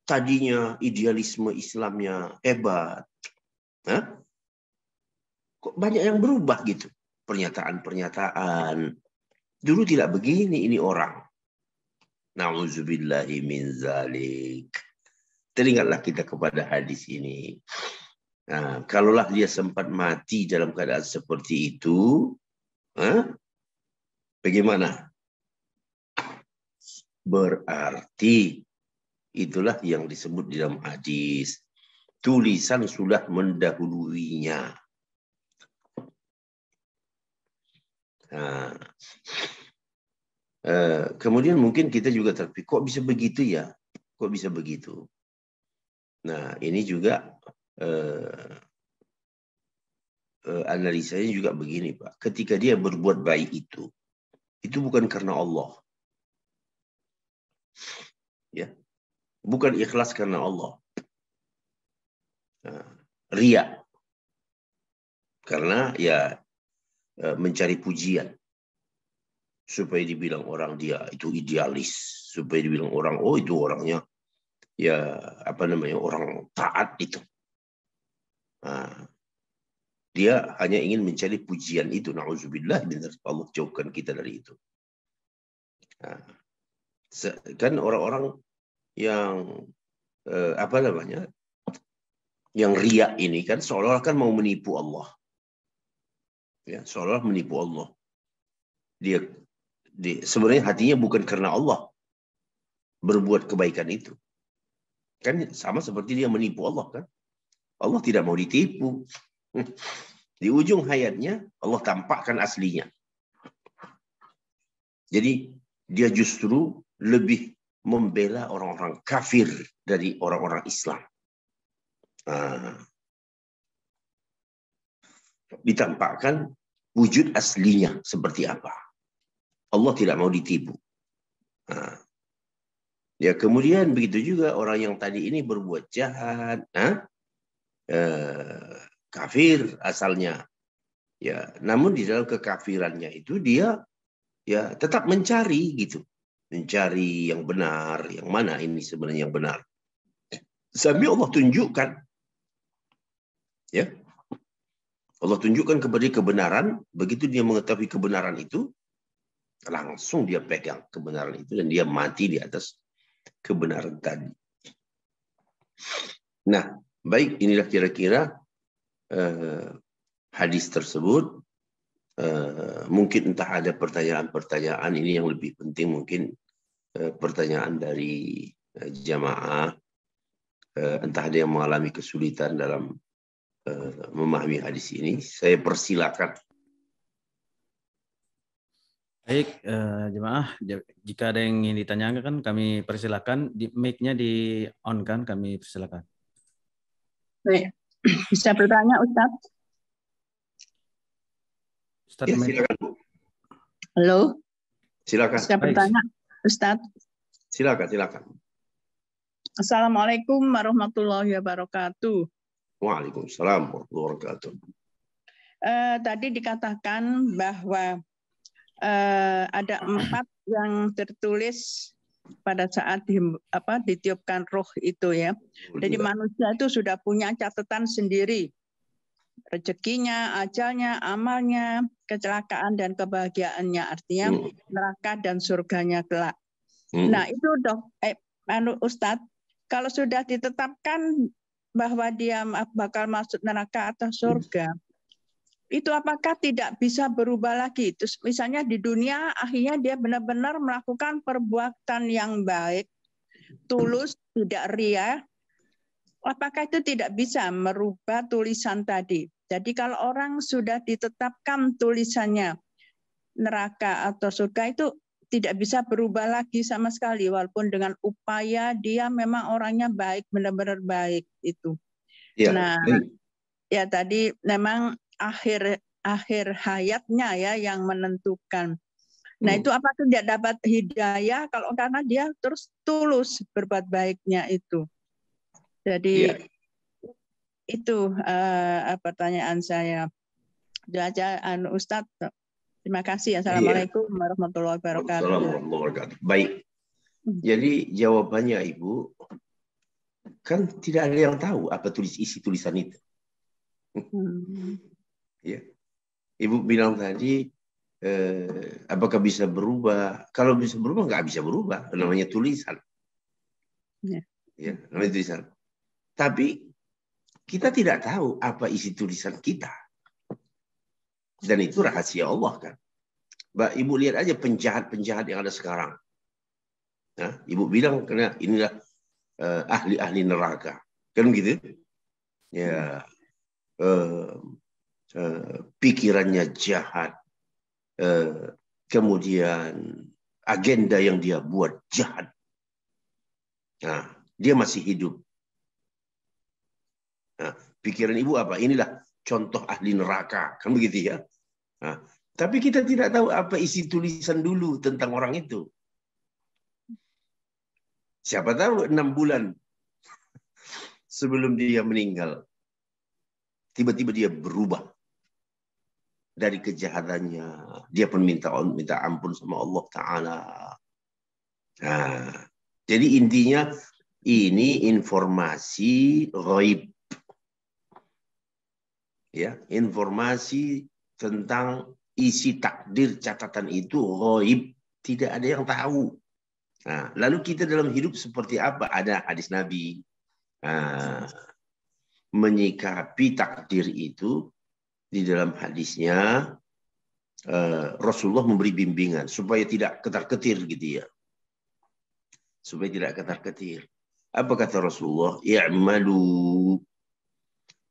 tadinya idealisme Islamnya hebat. Kok banyak yang berubah gitu. Pernyataan-pernyataan. Dulu tidak begini ini orang. Na'udzubillahi min zalik. Teringatlah kita kepada hadis ini. Nah, kalaulah dia sempat mati dalam keadaan seperti itu, bagaimana? Berarti itulah yang disebut di dalam hadis. Tulisan sudah mendahuluinya. Nah, kemudian mungkin kita juga terpikir, kok bisa begitu ya? Kok bisa begitu? Nah, ini juga analisanya juga begini, Pak. Ketika dia berbuat baik itu bukan karena Allah. Ya. Bukan ikhlas karena Allah. Riya. Karena ya mencari pujian. Supaya dibilang orang dia itu idealis. Supaya dibilang orang, oh itu orangnya ya orang taat itu. Dia hanya ingin mencari pujian itu. Na'udzubillah, Allah jauhkan kita dari itu. Kan orang-orang yang yang riya ini kan seolah-olah kan mau menipu Allah. Ya, seolah-olah menipu Allah. Dia sebenarnya hatinya bukan karena Allah berbuat kebaikan itu. Kan sama seperti dia menipu Allah kan. Allah tidak mau ditipu. Di ujung hayatnya Allah tampakkan aslinya. Jadi dia justru lebih membela orang-orang kafir dari orang-orang Islam. Ditampakkan wujud aslinya seperti apa. Allah tidak mau ditipu. Ya kemudian begitu juga orang yang tadi ini berbuat jahat, kafir asalnya. Ya, namun di dalam kekafirannya itu dia ya tetap mencari gitu. Mencari yang benar, yang mana ini sebenarnya yang benar. Sambil Allah tunjukkan. Ya. Allah tunjukkan kepada kebenaran, begitu dia mengetahui kebenaran itu, langsung dia pegang kebenaran itu dan dia mati di atas kebenaran tadi. Nah, baik, inilah kira-kira hadis tersebut. Mungkin entah ada pertanyaan-pertanyaan ini yang lebih penting, mungkin pertanyaan dari jamaah, entah ada yang mengalami kesulitan dalam memahami hadis ini, saya persilakan. Baik, jemaah, jika ada yang ingin ditanyakan kami persilakan, mic-nya di on kan, kami persilakan. Baik, bisa bertanya Ustadz? Ya, silakan Bu. Halo. Silakan. Bisa bertanya Ustadz? Silakan. Assalamualaikum warahmatullahi wabarakatuh. Waalaikumsalam warahmatullahi wabarakatuh. Tadi dikatakan bahwa ada 4 yang tertulis pada saat ditiupkan roh itu ya. Jadi manusia itu sudah punya catatan sendiri. Rezekinya, ajalnya, amalnya, kecelakaan dan kebahagiaannya, artinya neraka dan surganya kelak. Nah itu Ustadz, kalau sudah ditetapkan bahwa dia bakal masuk neraka atau surga, itu apakah tidak bisa berubah lagi? Terus misalnya di dunia akhirnya dia benar-benar melakukan perbuatan yang baik, tulus, tidak ria, apakah itu tidak bisa merubah tulisan tadi? Jadi kalau orang sudah ditetapkan tulisannya neraka atau surga itu tidak bisa berubah lagi sama sekali, walaupun dengan upaya dia memang orangnya baik, benar-benar baik itu. Ya, nah, ya tadi memang akhir hayatnya ya yang menentukan. Nah itu apa tidak dapat hidayah kalau karena dia terus tulus berbuat baiknya itu. Jadi itu pertanyaan saya. Itu aja Ustadz. Terima kasih. Assalamualaikum warahmatullahi wabarakatuh. Baik. Jadi jawabannya Ibu, kan tidak ada yang tahu apa isi tulisan itu. Ya. Ibu bilang tadi, apakah bisa berubah? Kalau bisa berubah, nggak bisa berubah. Namanya tulisan. Ya, namanya tulisan. Tapi kita tidak tahu apa isi tulisan kita. Dan itu rahasia Allah kan. Mbak, Ibu lihat aja penjahat-penjahat yang ada sekarang. Nah, Ibu bilang karena inilah ahli-ahli neraka. Kan gitu? Ya. Pikirannya jahat. Kemudian agenda yang dia buat jahat. Nah, dia masih hidup. Nah, pikiran Ibu apa? Inilah contoh ahli neraka, kan begitu ya. Nah, tapi kita tidak tahu apa isi tulisan dulu tentang orang itu. Siapa tahu 6 bulan sebelum dia meninggal, tiba-tiba dia berubah dari kejahatannya. Dia pun minta ampun sama Allah Ta'ala. Nah, jadi intinya ini informasi ghaib. Ya, informasi tentang isi takdir catatan itu ghaib, tidak ada yang tahu. Nah, lalu kita dalam hidup seperti apa? Ada hadis Nabi. Nah, menyikapi takdir itu di dalam hadisnya Rasulullah memberi bimbingan supaya tidak ketar-ketir gitu ya. Supaya tidak ketar-ketir. Apa kata Rasulullah? I'malu,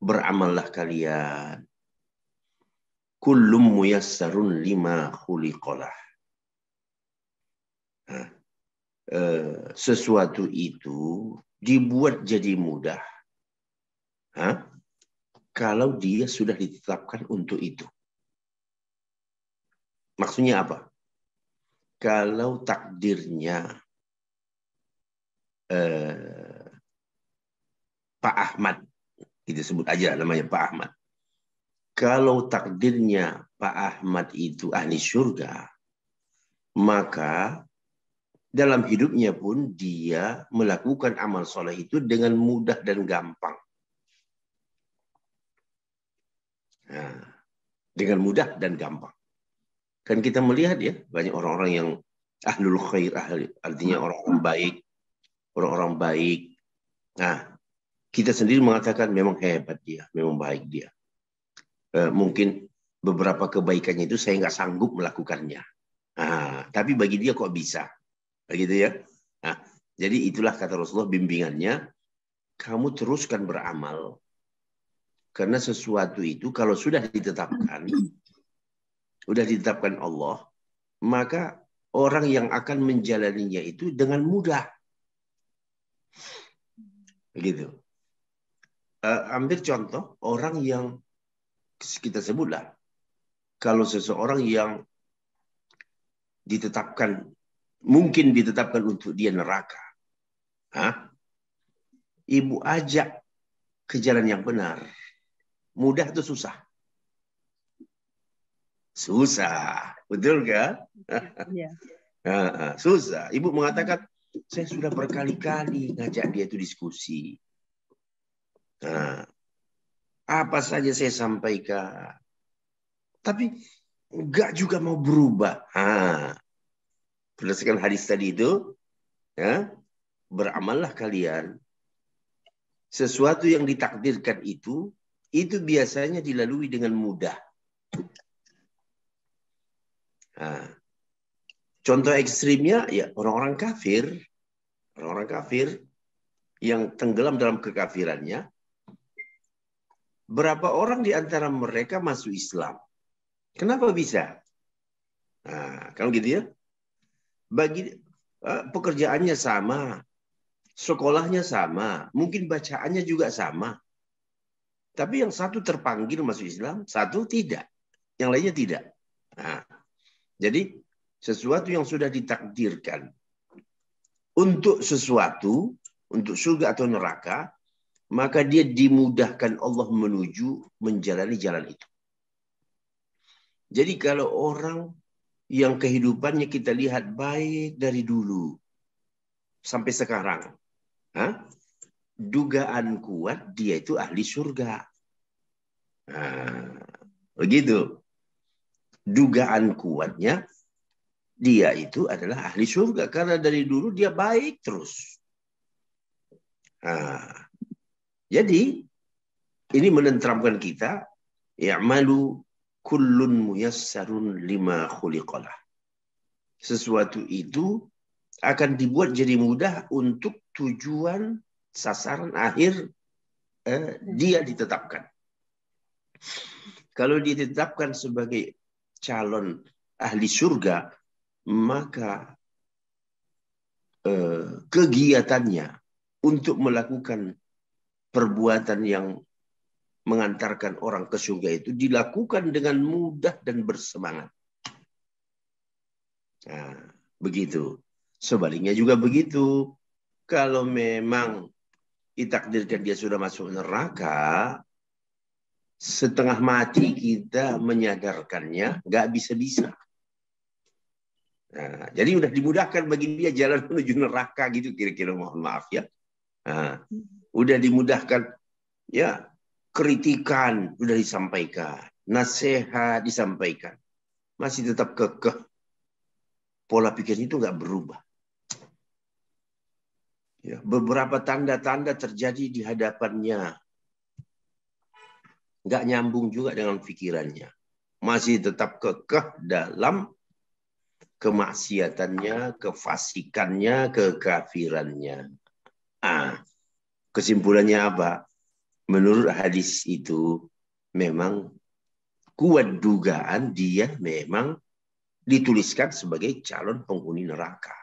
beramallah kalian. Kullum muyassarun lima khuliqalah. Sesuatu itu dibuat jadi mudah kalau dia sudah ditetapkan untuk itu. Maksudnya apa? Kalau takdirnya Pak Ahmad, kita sebut aja namanya Pak Ahmad. Kalau takdirnya Pak Ahmad itu ahli surga, maka dalam hidupnya pun dia melakukan amal soleh itu dengan mudah dan gampang. Nah, dengan mudah dan gampang. Kan kita melihat ya, banyak orang-orang yang ahlul khair, artinya orang-orang baik. Orang-orang baik. Nah, kita sendiri mengatakan memang hebat dia, memang baik dia. Mungkin beberapa kebaikannya itu saya nggak sanggup melakukannya. Nah, tapi bagi dia kok bisa. Begitu ya. Nah, jadi itulah kata Rasulullah bimbingannya. Kamu teruskan beramal. Karena sesuatu itu kalau sudah ditetapkan Allah, maka orang yang akan menjalaninya itu dengan mudah. Begitu. Ambil contoh orang yang kita sebutlah. Kalau seseorang yang mungkin ditetapkan untuk dia neraka. Ibu ajak ke jalan yang benar. Mudah atau susah? Susah. Betul kan? Ya. Susah. Ibu mengatakan, saya sudah berkali-kali ngajak dia itu diskusi. Apa saja saya sampaikan. Tapi enggak juga mau berubah. Berdasarkan hadis tadi itu, beramallah kalian. Sesuatu yang ditakdirkan itu biasanya dilalui dengan mudah. Contoh ekstrimnya ya orang-orang kafir yang tenggelam dalam kekafirannya. Berapa orang di antara mereka masuk Islam? Kenapa bisa? Kalau gitu ya, bagi pekerjaannya sama, sekolahnya sama, mungkin bacaannya juga sama. Tapi yang satu terpanggil masuk Islam, satu tidak. Yang lainnya tidak. Jadi sesuatu yang sudah ditakdirkan untuk sesuatu, untuk surga atau neraka, maka dia dimudahkan Allah menuju menjalani jalan itu. Jadi kalau orang yang kehidupannya kita lihat baik dari dulu sampai sekarang, dugaan kuat dia itu ahli surga. Begitu. Dugaan kuatnya dia itu adalah ahli surga karena dari dulu dia baik terus. Jadi ini menenteramkan kita, ya'malu kullun muyassarun lima khuliqalah. Sesuatu itu akan dibuat jadi mudah untuk tujuan sasaran akhir dia ditetapkan. Kalau ditetapkan sebagai calon ahli surga, maka kegiatannya untuk melakukan perbuatan yang mengantarkan orang ke surga itu dilakukan dengan mudah dan bersemangat. Nah, begitu. Sebaliknya juga begitu. Kalau memang ditakdirkan dia sudah masuk neraka, setengah mati kita menyadarkannya, nggak bisa-bisa. Nah, jadi udah dimudahkan bagi dia jalan menuju neraka gitu kira-kira, mohon maaf ya. Nah, udah dimudahkan ya, kritikan udah disampaikan, nasihat disampaikan, masih tetap kekeh, pola pikirnya itu nggak berubah. Ya, beberapa tanda-tanda terjadi di hadapannya, nggak nyambung juga dengan pikirannya, masih tetap kekeh dalam kemaksiatannya, kefasikannya, kekafirannya. Kesimpulannya apa? Menurut hadis itu memang kuat dugaan dia memang dituliskan sebagai calon penghuni neraka.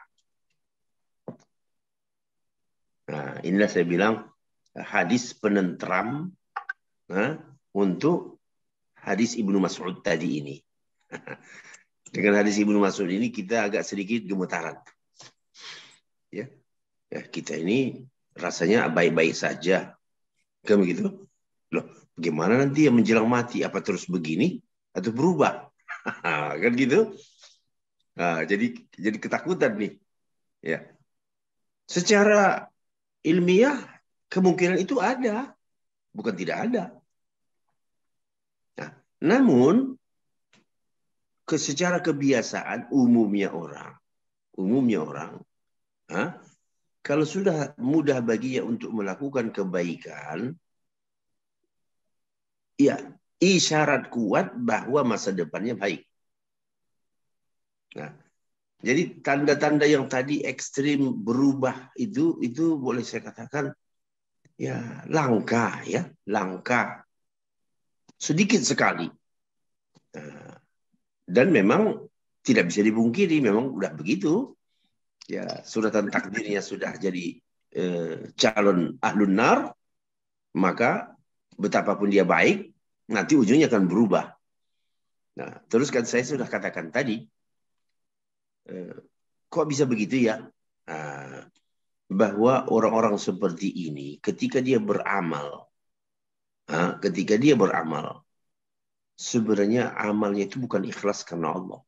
Nah, inilah saya bilang hadis penentram untuk hadis Ibnu Mas'ud tadi ini. Dengan hadis Ibnu Mas'ud ini kita agak sedikit gemetaran. Ya, kita ini rasanya baik-baik saja. Kan begitu? Loh, bagaimana nanti yang menjelang mati? Apa terus begini atau berubah? Kan gitu? Nah, jadi ketakutan nih. Ya. Secara ilmiah kemungkinan itu ada, bukan tidak ada. Nah, namun secara kebiasaan umumnya orang, kalau sudah mudah baginya untuk melakukan kebaikan, ya isyarat kuat bahwa masa depannya baik. Nah, jadi tanda-tanda yang tadi ekstrim berubah itu boleh saya katakan ya langka, sedikit sekali. Dan memang tidak bisa dipungkiri, memang udah begitu. Ya, suratan takdirnya sudah jadi calon ahlun nar, maka betapapun dia baik, nanti ujungnya akan berubah. Nah, terus kan saya sudah katakan tadi, kok bisa begitu ya? Bahwa orang-orang seperti ini, ketika dia beramal, sebenarnya amalnya itu bukan ikhlas karena Allah.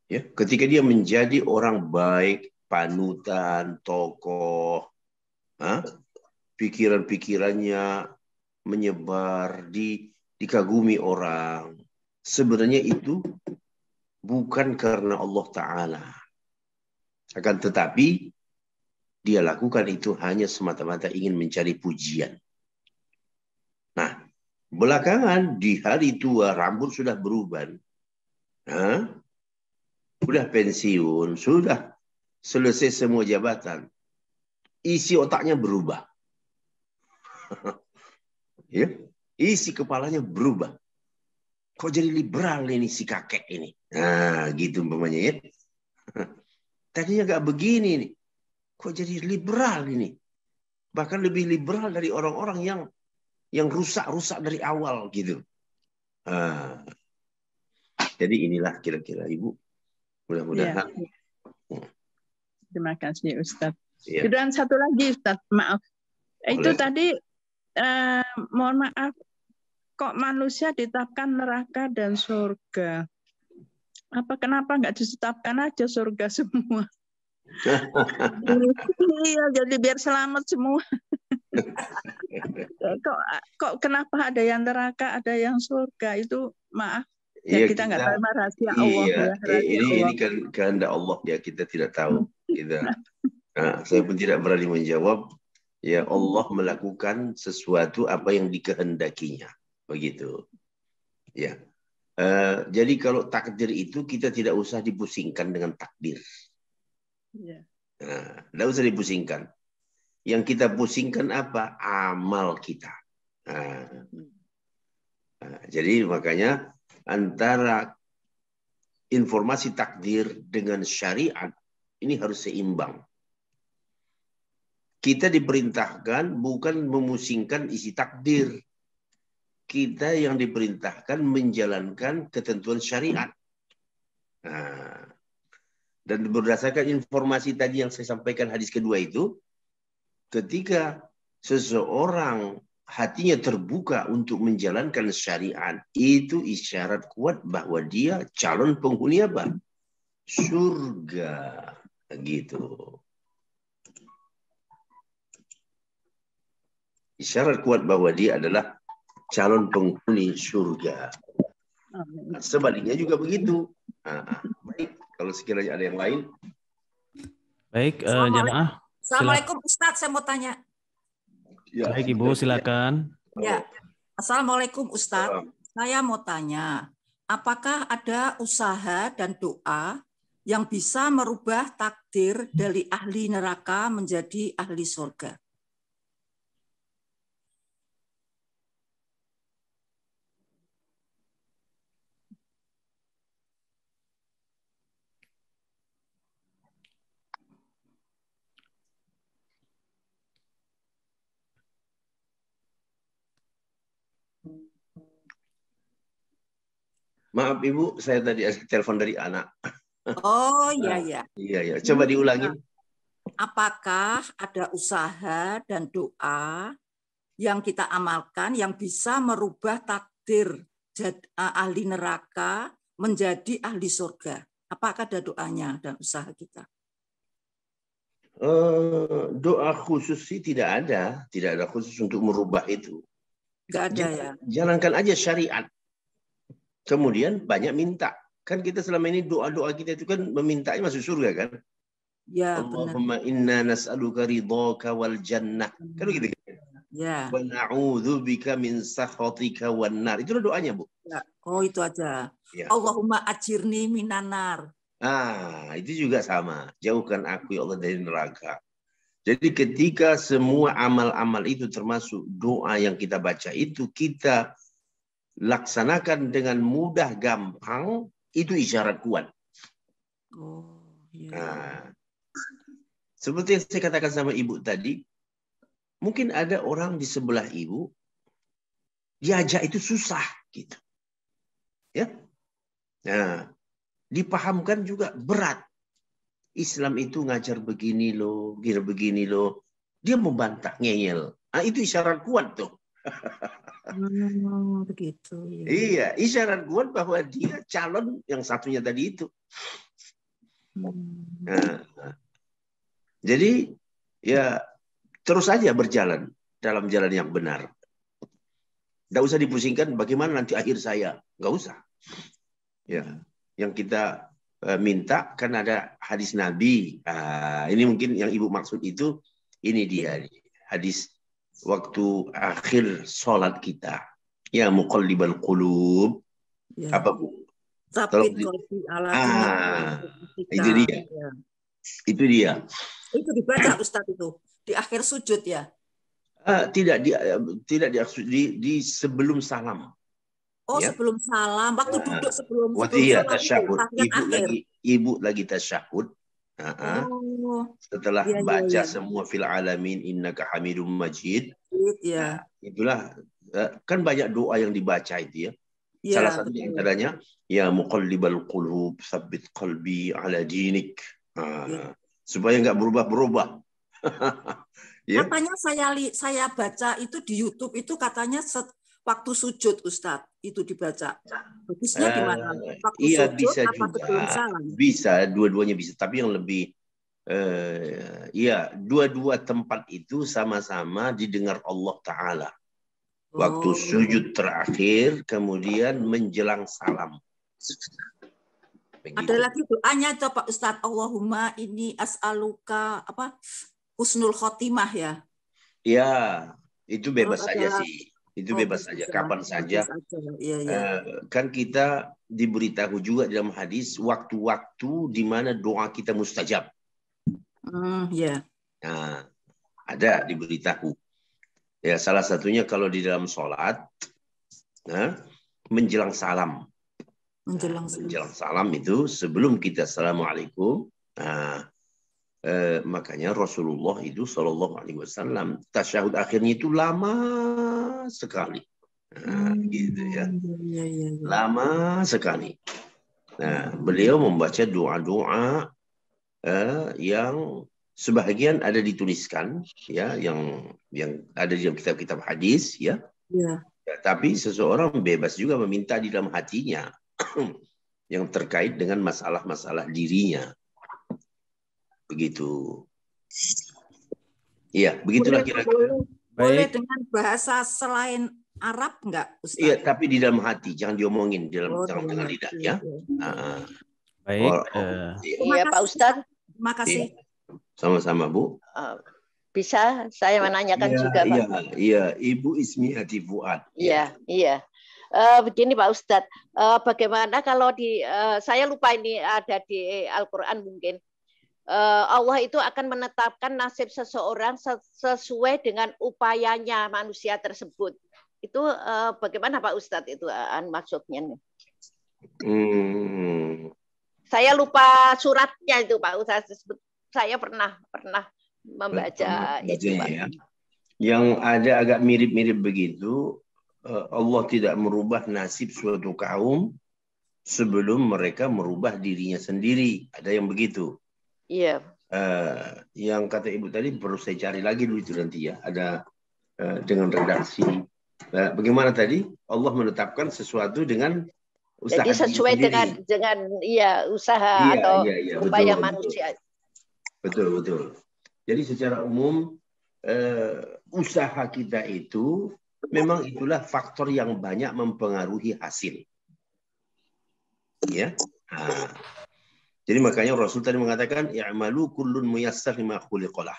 Ya, ketika dia menjadi orang baik, panutan, tokoh, pikiran-pikirannya menyebar, dikagumi orang, sebenarnya itu bukan karena Allah Ta'ala. Akan tetapi, dia lakukan itu hanya semata-mata ingin mencari pujian. Nah, belakangan di hari tua, rambut sudah berubah. Sudah pensiun, sudah selesai semua jabatan. Isi otaknya berubah. Ya, isi kepalanya berubah. Kok jadi liberal ini si kakek ini? Nah, gitu umpamanya ya. Tadinya gak begini nih. Kok jadi liberal ini? Bahkan lebih liberal dari orang-orang yang rusak-rusak dari awal gitu. Jadi inilah kira-kira Ibu. Mudah-mudahan. Ya. Terima kasih Ustadz. Ya. Dan satu lagi Ustadz, maaf. Itu tadi mohon maaf, kok manusia ditetapkan neraka dan surga? Kenapa nggak ditetapkan aja surga semua? Iya, jadi biar selamat semua. Kok kenapa ada yang neraka, ada yang surga? Itu maaf. Ya, kita nggak tahu rahasia Allah. Iya, Ya, ini kan kehendak Allah ya, kita tidak tahu. Saya pun tidak berani menjawab. Ya, Allah melakukan sesuatu apa yang dikehendakinya, begitu. Ya. Jadi kalau takdir itu kita tidak usah dipusingkan dengan takdir. Tidak usah dipusingkan. Yang kita pusingkan apa? Amal kita. Jadi makanya antara informasi takdir dengan syariat ini harus seimbang. kita diperintahkan bukan memusingkan isi takdir. Kita yang diperintahkan menjalankan ketentuan syariat. Nah, dan berdasarkan informasi tadi yang saya sampaikan hadis kedua itu, ketika seseorang hatinya terbuka untuk menjalankan syariat, itu isyarat kuat bahwa dia calon penghuni apa? Surga. Gitu. Isyarat kuat bahwa dia adalah calon penghuni surga. Sebaliknya juga begitu. Baik, kalau sekiranya ada yang lain. Baik, jamaah. Assalamualaikum Ustadz, saya mau tanya. Ya, Baik Ibu, silakan. Ya, Assalamualaikum Ustadz. Saya mau tanya, apakah ada usaha dan doa yang bisa merubah takdir dari ahli neraka menjadi ahli surga? Maaf Ibu, saya tadi ada telepon dari anak. Oh iya ya. Iya. Coba diulangin. Apakah ada usaha dan doa yang kita amalkan yang bisa merubah takdir ahli neraka menjadi ahli surga? Apakah ada doanya dan usaha kita? Doa khusus sih tidak ada khusus untuk merubah itu. Nggak ada ya. Jalankan aja syariat. Kemudian banyak minta. Kan kita selama ini doa-doa kita itu kan memintanya masuk surga kan? Ya, Allahumma inna nas'aluka ridhaka wal jannah. Kan begitu kan? Ya. Wa na'udzubika min sakhatika wan nar. Itu doanya, Bu. Ya. Oh, itu aja. Ya. Allahumma ajirni minanar. Itu juga sama. Jauhkan aku ya Allah dari neraka. Jadi ketika semua amal-amal itu termasuk doa yang kita baca itu kita laksanakan dengan mudah, gampang, itu isyarat kuat. Oh, iya. Nah, seperti yang saya katakan sama Ibu tadi, mungkin ada orang di sebelah Ibu, diajak itu susah, gitu. Ya, nah, dipahamkan juga berat. Islam itu ngajar begini loh, begini loh. Dia membantah, ngeyel. Itu isyarat kuat tuh. Begitu. Ya. Iya, isyarat kuat bahwa dia calon yang satunya tadi itu. Nah, jadi ya terus saja berjalan dalam jalan yang benar. Tidak usah dipusingkan bagaimana nanti akhir saya. Nggak usah. Ya, yang kita minta kan ada hadis Nabi. Ini mungkin yang Ibu maksud itu. Ini dia hadis waktu akhir sholat kita. Ya muqallibal qulub. Ya. Apa Bu? Sabit qalbi ala itu dia. Ya. Itu dia. Itu dibaca Ustadz itu di akhir sujud ya. Tidak di sebelum salam. Oh, ya. Sebelum salam, waktu duduk sebelum Iya, salam tasyahud. Ibu lagi tasyahud. Setelah baca semua fil alamin innaka hamidum majid. Ya. Itulah kan banyak doa yang dibaca itu ya. Salah satu yang adanya ya muqallibal qulub tsabbit qalbi ala dinik. Supaya nggak berubah-berubah. Ya. Katanya saya baca itu di YouTube itu katanya waktu sujud Ustadz itu dibaca. Bagusnya di mana? Waktu iya, sujud bisa apa juga. sebelum salam? Bisa, dua-duanya bisa. Tapi yang lebih dua-dua tempat itu sama-sama didengar Allah Ta'ala. Waktu sujud terakhir, kemudian menjelang salam. Begitu. Ada lagi doanya itu Pak Ustadz. Allahumma ini as'aluka husnul khotimah ya. Ya, itu bebas saja sih. Itu bebas saja, kapan saja. Ya. Kan kita diberitahu juga dalam hadis waktu-waktu di mana doa kita mustajab. Ya. Nah, ada diberitahu. Ya, salah satunya kalau di dalam sholat, menjelang salam. Menjelang salam itu sebelum kita assalamualaikum, Makanya Rasulullah itu Shallallahu Alaihi Wasallam tasyahud akhirnya itu lama sekali. Gitu ya. Lama sekali. Nah, beliau membaca doa-doa yang sebahagian ada dituliskan, ya, yang ada di dalam kitab-kitab hadis, ya. Ya. Tapi seseorang bebas juga meminta di dalam hatinya yang terkait dengan masalah-masalah dirinya. Begitu. Iya, begitulah kira-kira. Boleh dengan bahasa selain Arab enggak, Ustaz? Iya, tapi di dalam hati, jangan diomongin di dalam dengan lidah, ya. Baik. Iya, Pak Ustadz. Terima kasih. Sama-sama, Bu. Bisa saya menanyakan juga, Pak? Iya, Ibu Ismiati Fuad. Iya. Begini Pak Ustadz, bagaimana kalau saya lupa ini ada di Al-Quran mungkin, Allah itu akan menetapkan nasib seseorang sesuai dengan upayanya manusia tersebut. Itu bagaimana Pak Ustadz itu maksudnya? Saya lupa suratnya itu Pak Ustadz. Saya pernah membaca itu Pak. Ya. Yang ada agak mirip-mirip begitu, Allah tidak merubah nasib suatu kaum sebelum mereka merubah dirinya sendiri. Ada yang begitu. Iya. Yang kata Ibu tadi perlu saya cari lagi dulu itu nanti ya. Ada dengan redaksi. Bagaimana tadi? Allah menetapkan sesuatu dengan usaha. Jadi sesuai dengan usaha atau upaya manusia. Betul. Jadi secara umum usaha kita itu memang itulah faktor yang banyak mempengaruhi hasil. Ya. Jadi makanya Rasul tadi mengatakan i'malu kullun muyassar lima khuliqalah.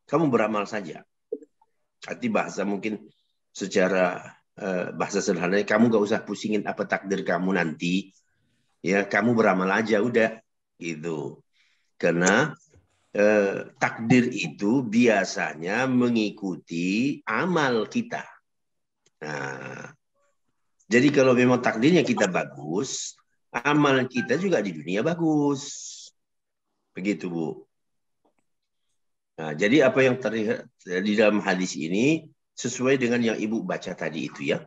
Kamu beramal saja. Arti bahasa mungkin secara bahasa sederhana, kamu gak usah pusingin apa takdir kamu nanti. Ya, kamu beramal aja udah gitu. Karena takdir itu biasanya mengikuti amal kita. Nah, jadi kalau memang takdirnya kita bagus, amal kita juga di dunia bagus. Begitu, Bu. Nah, jadi apa yang terlihat di dalam hadis ini sesuai dengan yang Ibu baca tadi itu ya.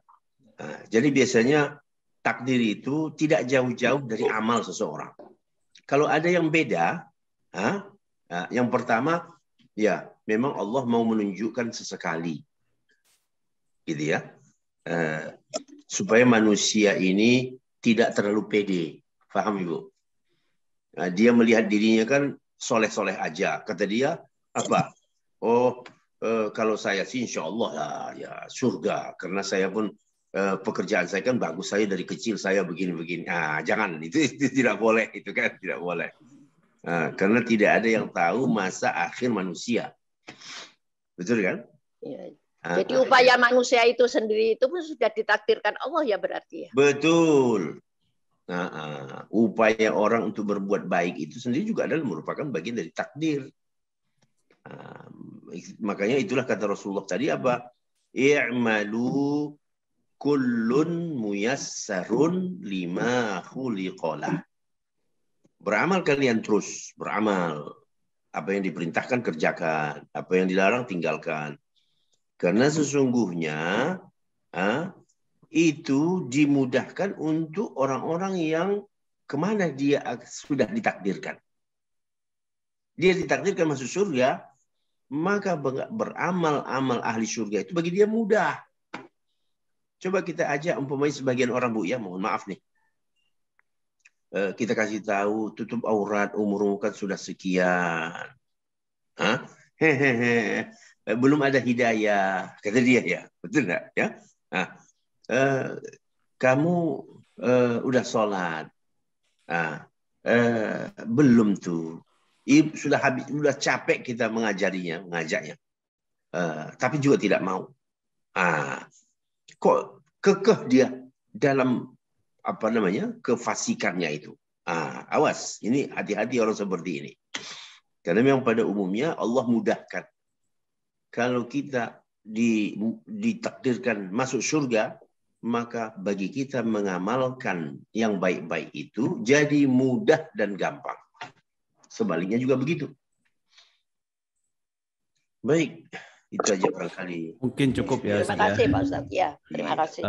Nah, jadi biasanya takdir itu tidak jauh-jauh dari amal seseorang. Kalau ada yang beda, yang pertama, ya memang Allah mau menunjukkan sesekali, gitu ya, supaya manusia ini tidak terlalu pede, paham Ibu? Dia melihat dirinya kan soleh-soleh aja, kata dia apa? Kalau saya sih insya Allah ya surga, karena saya pun pekerjaan saya kan bagus, saya dari kecil saya begini-begini. Jangan, itu tidak boleh, itu kan tidak boleh. Karena tidak ada yang tahu masa akhir manusia. Betul kan? Ya. Jadi upaya manusia itu sendiri itu pun sudah ditakdirkan Allah ya berarti ya? Betul. Upaya orang untuk berbuat baik itu sendiri juga adalah merupakan bagian dari takdir. Makanya itulah kata Rasulullah tadi apa? I'malu kullun muyassarun lima khuliqalah. Beramal kalian terus, beramal. Apa yang diperintahkan kerjakan, apa yang dilarang tinggalkan. Karena sesungguhnya itu dimudahkan untuk orang-orang yang kemana dia sudah ditakdirkan. Dia ditakdirkan masuk surga, maka beramal-amal ahli surga itu bagi dia mudah. Coba kita ajak umpamanya sebagian orang, Bu, ya mohon maaf nih. Kita kasih tahu tutup aurat umurmu kan sudah sekian. Belum ada hidayah, kata dia ya. Betul enggak ya? Kamu udah sholat. Belum tuh. Sudah capek kita mengajaknya. Tapi juga tidak mau. Kok kekeh dia dalam kefasikannya itu. Awas, ini hati-hati orang seperti ini. Karena memang pada umumnya Allah mudahkan. Kalau kita ditakdirkan masuk surga, maka bagi kita mengamalkan yang baik-baik itu jadi mudah dan gampang. Sebaliknya juga begitu. Baik, itu aja barangkali. Mungkin cukup ya. Terima kasih Pak Ustadz. Ya, terima kasih.